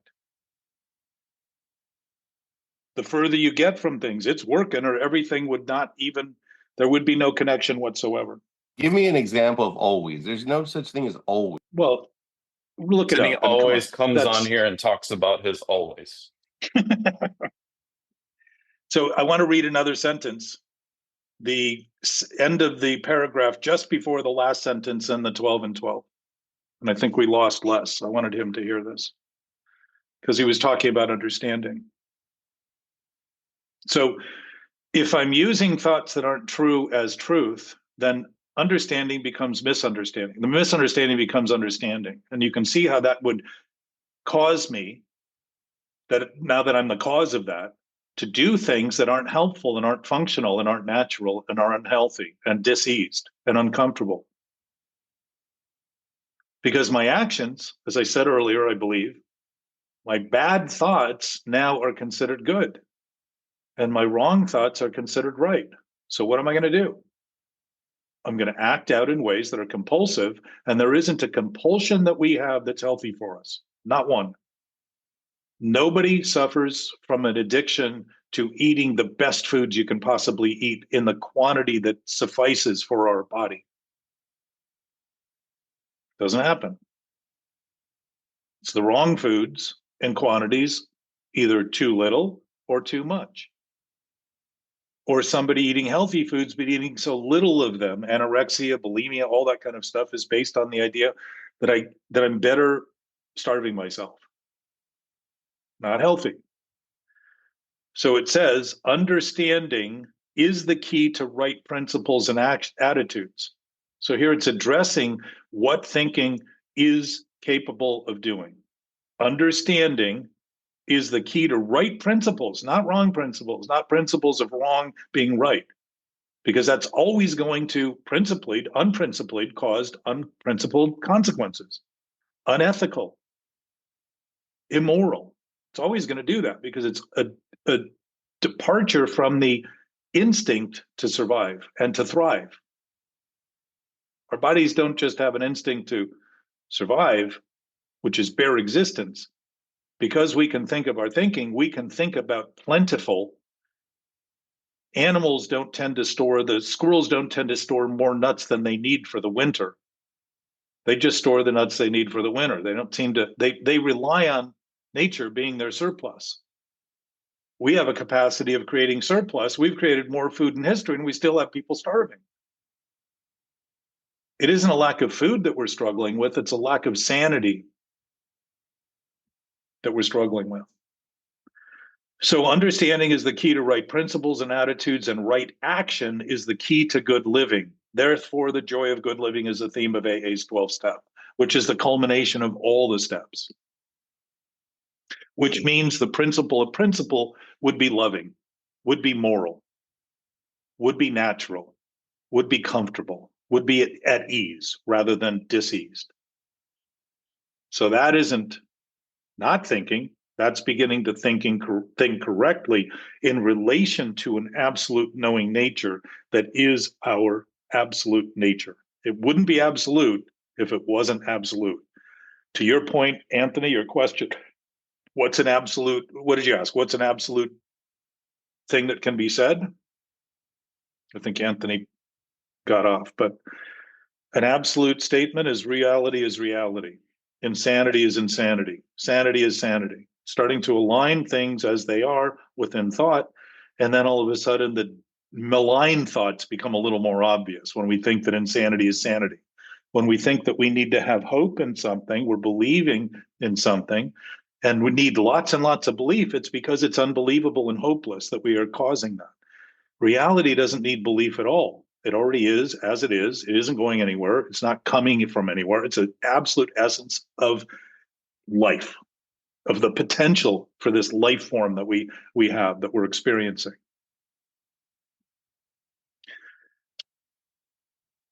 The further you get from things, it's working, or everything would not even, there would be no connection whatsoever. Give me an example of always. There's no such thing as always. Well, look at it. He always comes on here and talks about his always. So I want to read another sentence. The end of the paragraph just before the last sentence in the 12 and 12. And I think we lost Les. I wanted him to hear this because he was talking about understanding. So if I'm using thoughts that aren't true as truth, then understanding becomes misunderstanding. The misunderstanding becomes understanding. And you can see how that would cause me, that now that I'm the cause of that, to do things that aren't helpful and aren't functional and aren't natural and are unhealthy and diseased and uncomfortable. Because my actions, as I said earlier, I believe, my bad thoughts now are considered good. And my wrong thoughts are considered right. So what am I going to do? I'm going to act out in ways that are compulsive, and there isn't a compulsion that we have that's healthy for us. Not one. Nobody suffers from an addiction to eating the best foods you can possibly eat in the quantity that suffices for our body. Doesn't happen. It's the wrong foods and quantities, either too little or too much. Or somebody eating healthy foods, but eating so little of them. Anorexia, bulimia, all that kind of stuff is based on the idea that I'm better starving myself. Not healthy. So it says, understanding is the key to right principles and attitudes. So here it's addressing what thinking is capable of doing. Understanding is the key to right principles, not wrong principles, not principles of wrong being right, because that's always going to unprincipled cause unprincipled consequences, unethical, immoral. It's always going to do that because it's a departure from the instinct to survive and to thrive. Our bodies don't just have an instinct to survive, which is bare existence. Because we can think of our thinking, we can think about plentiful. Squirrels don't tend to store more nuts than they need for the winter. They just store the nuts they need for the winter. They don't seem to, they rely on nature being their surplus. We have a capacity of creating surplus. We've created more food in history and we still have people starving. It isn't a lack of food that we're struggling with, it's a lack of sanity that we're struggling with. So understanding is the key to right principles and attitudes, and right action is the key to good living. Therefore, the joy of good living is the theme of AA's 12th step, which is the culmination of all the steps. Which means the principle would be loving, would be moral, would be natural, would be comfortable, would be at ease rather than diseased. So that isn't not thinking, that's beginning to think correctly in relation to an absolute knowing nature that is our absolute nature. It wouldn't be absolute if it wasn't absolute. To your point, Anthony, your question, what's an absolute, what did you ask? What's an absolute thing that can be said? I think Anthony got off, but an absolute statement is reality is reality. Insanity is insanity. Sanity is sanity. Starting to align things as they are within thought. And then all of a sudden the malign thoughts become a little more obvious when we think that insanity is sanity. When we think that we need to have hope in something, we're believing in something, and we need lots and lots of belief, it's because it's unbelievable and hopeless that we are causing that. Reality doesn't need belief at all. It already is as it is. It isn't going anywhere. It's not coming from anywhere. It's an absolute essence of life, of the potential for this life form that we have, that we're experiencing.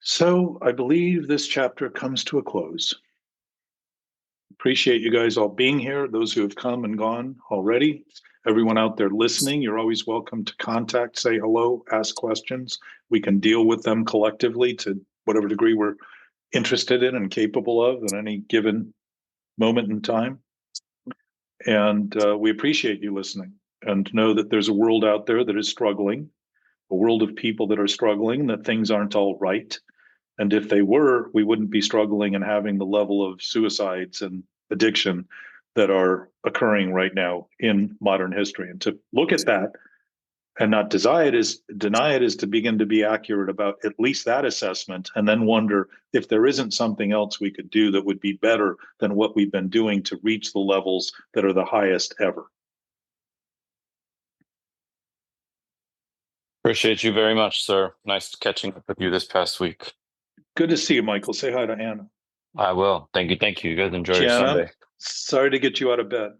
So I believe this chapter comes to a close. Appreciate you guys all being here, those who have come and gone already. Everyone out there listening, you're always welcome to contact, say hello, ask questions. We can deal with them collectively to whatever degree we're interested in and capable of at any given moment in time. And we appreciate you listening, and know that there's a world out there that is struggling, a world of people that are struggling, that things aren't all right. And if they were, we wouldn't be struggling and having the level of suicides and addiction that are occurring right now in modern history. And to look at that and not deny it is to begin to be accurate about at least that assessment, and then wonder if there isn't something else we could do that would be better than what we've been doing to reach the levels that are the highest ever. Appreciate you very much, sir. Nice catching up with you this past week. Good to see you, Michael. Say hi to Anna. I will. Thank you. You guys enjoy your Gianna, Sunday. sorry to get you out of bed.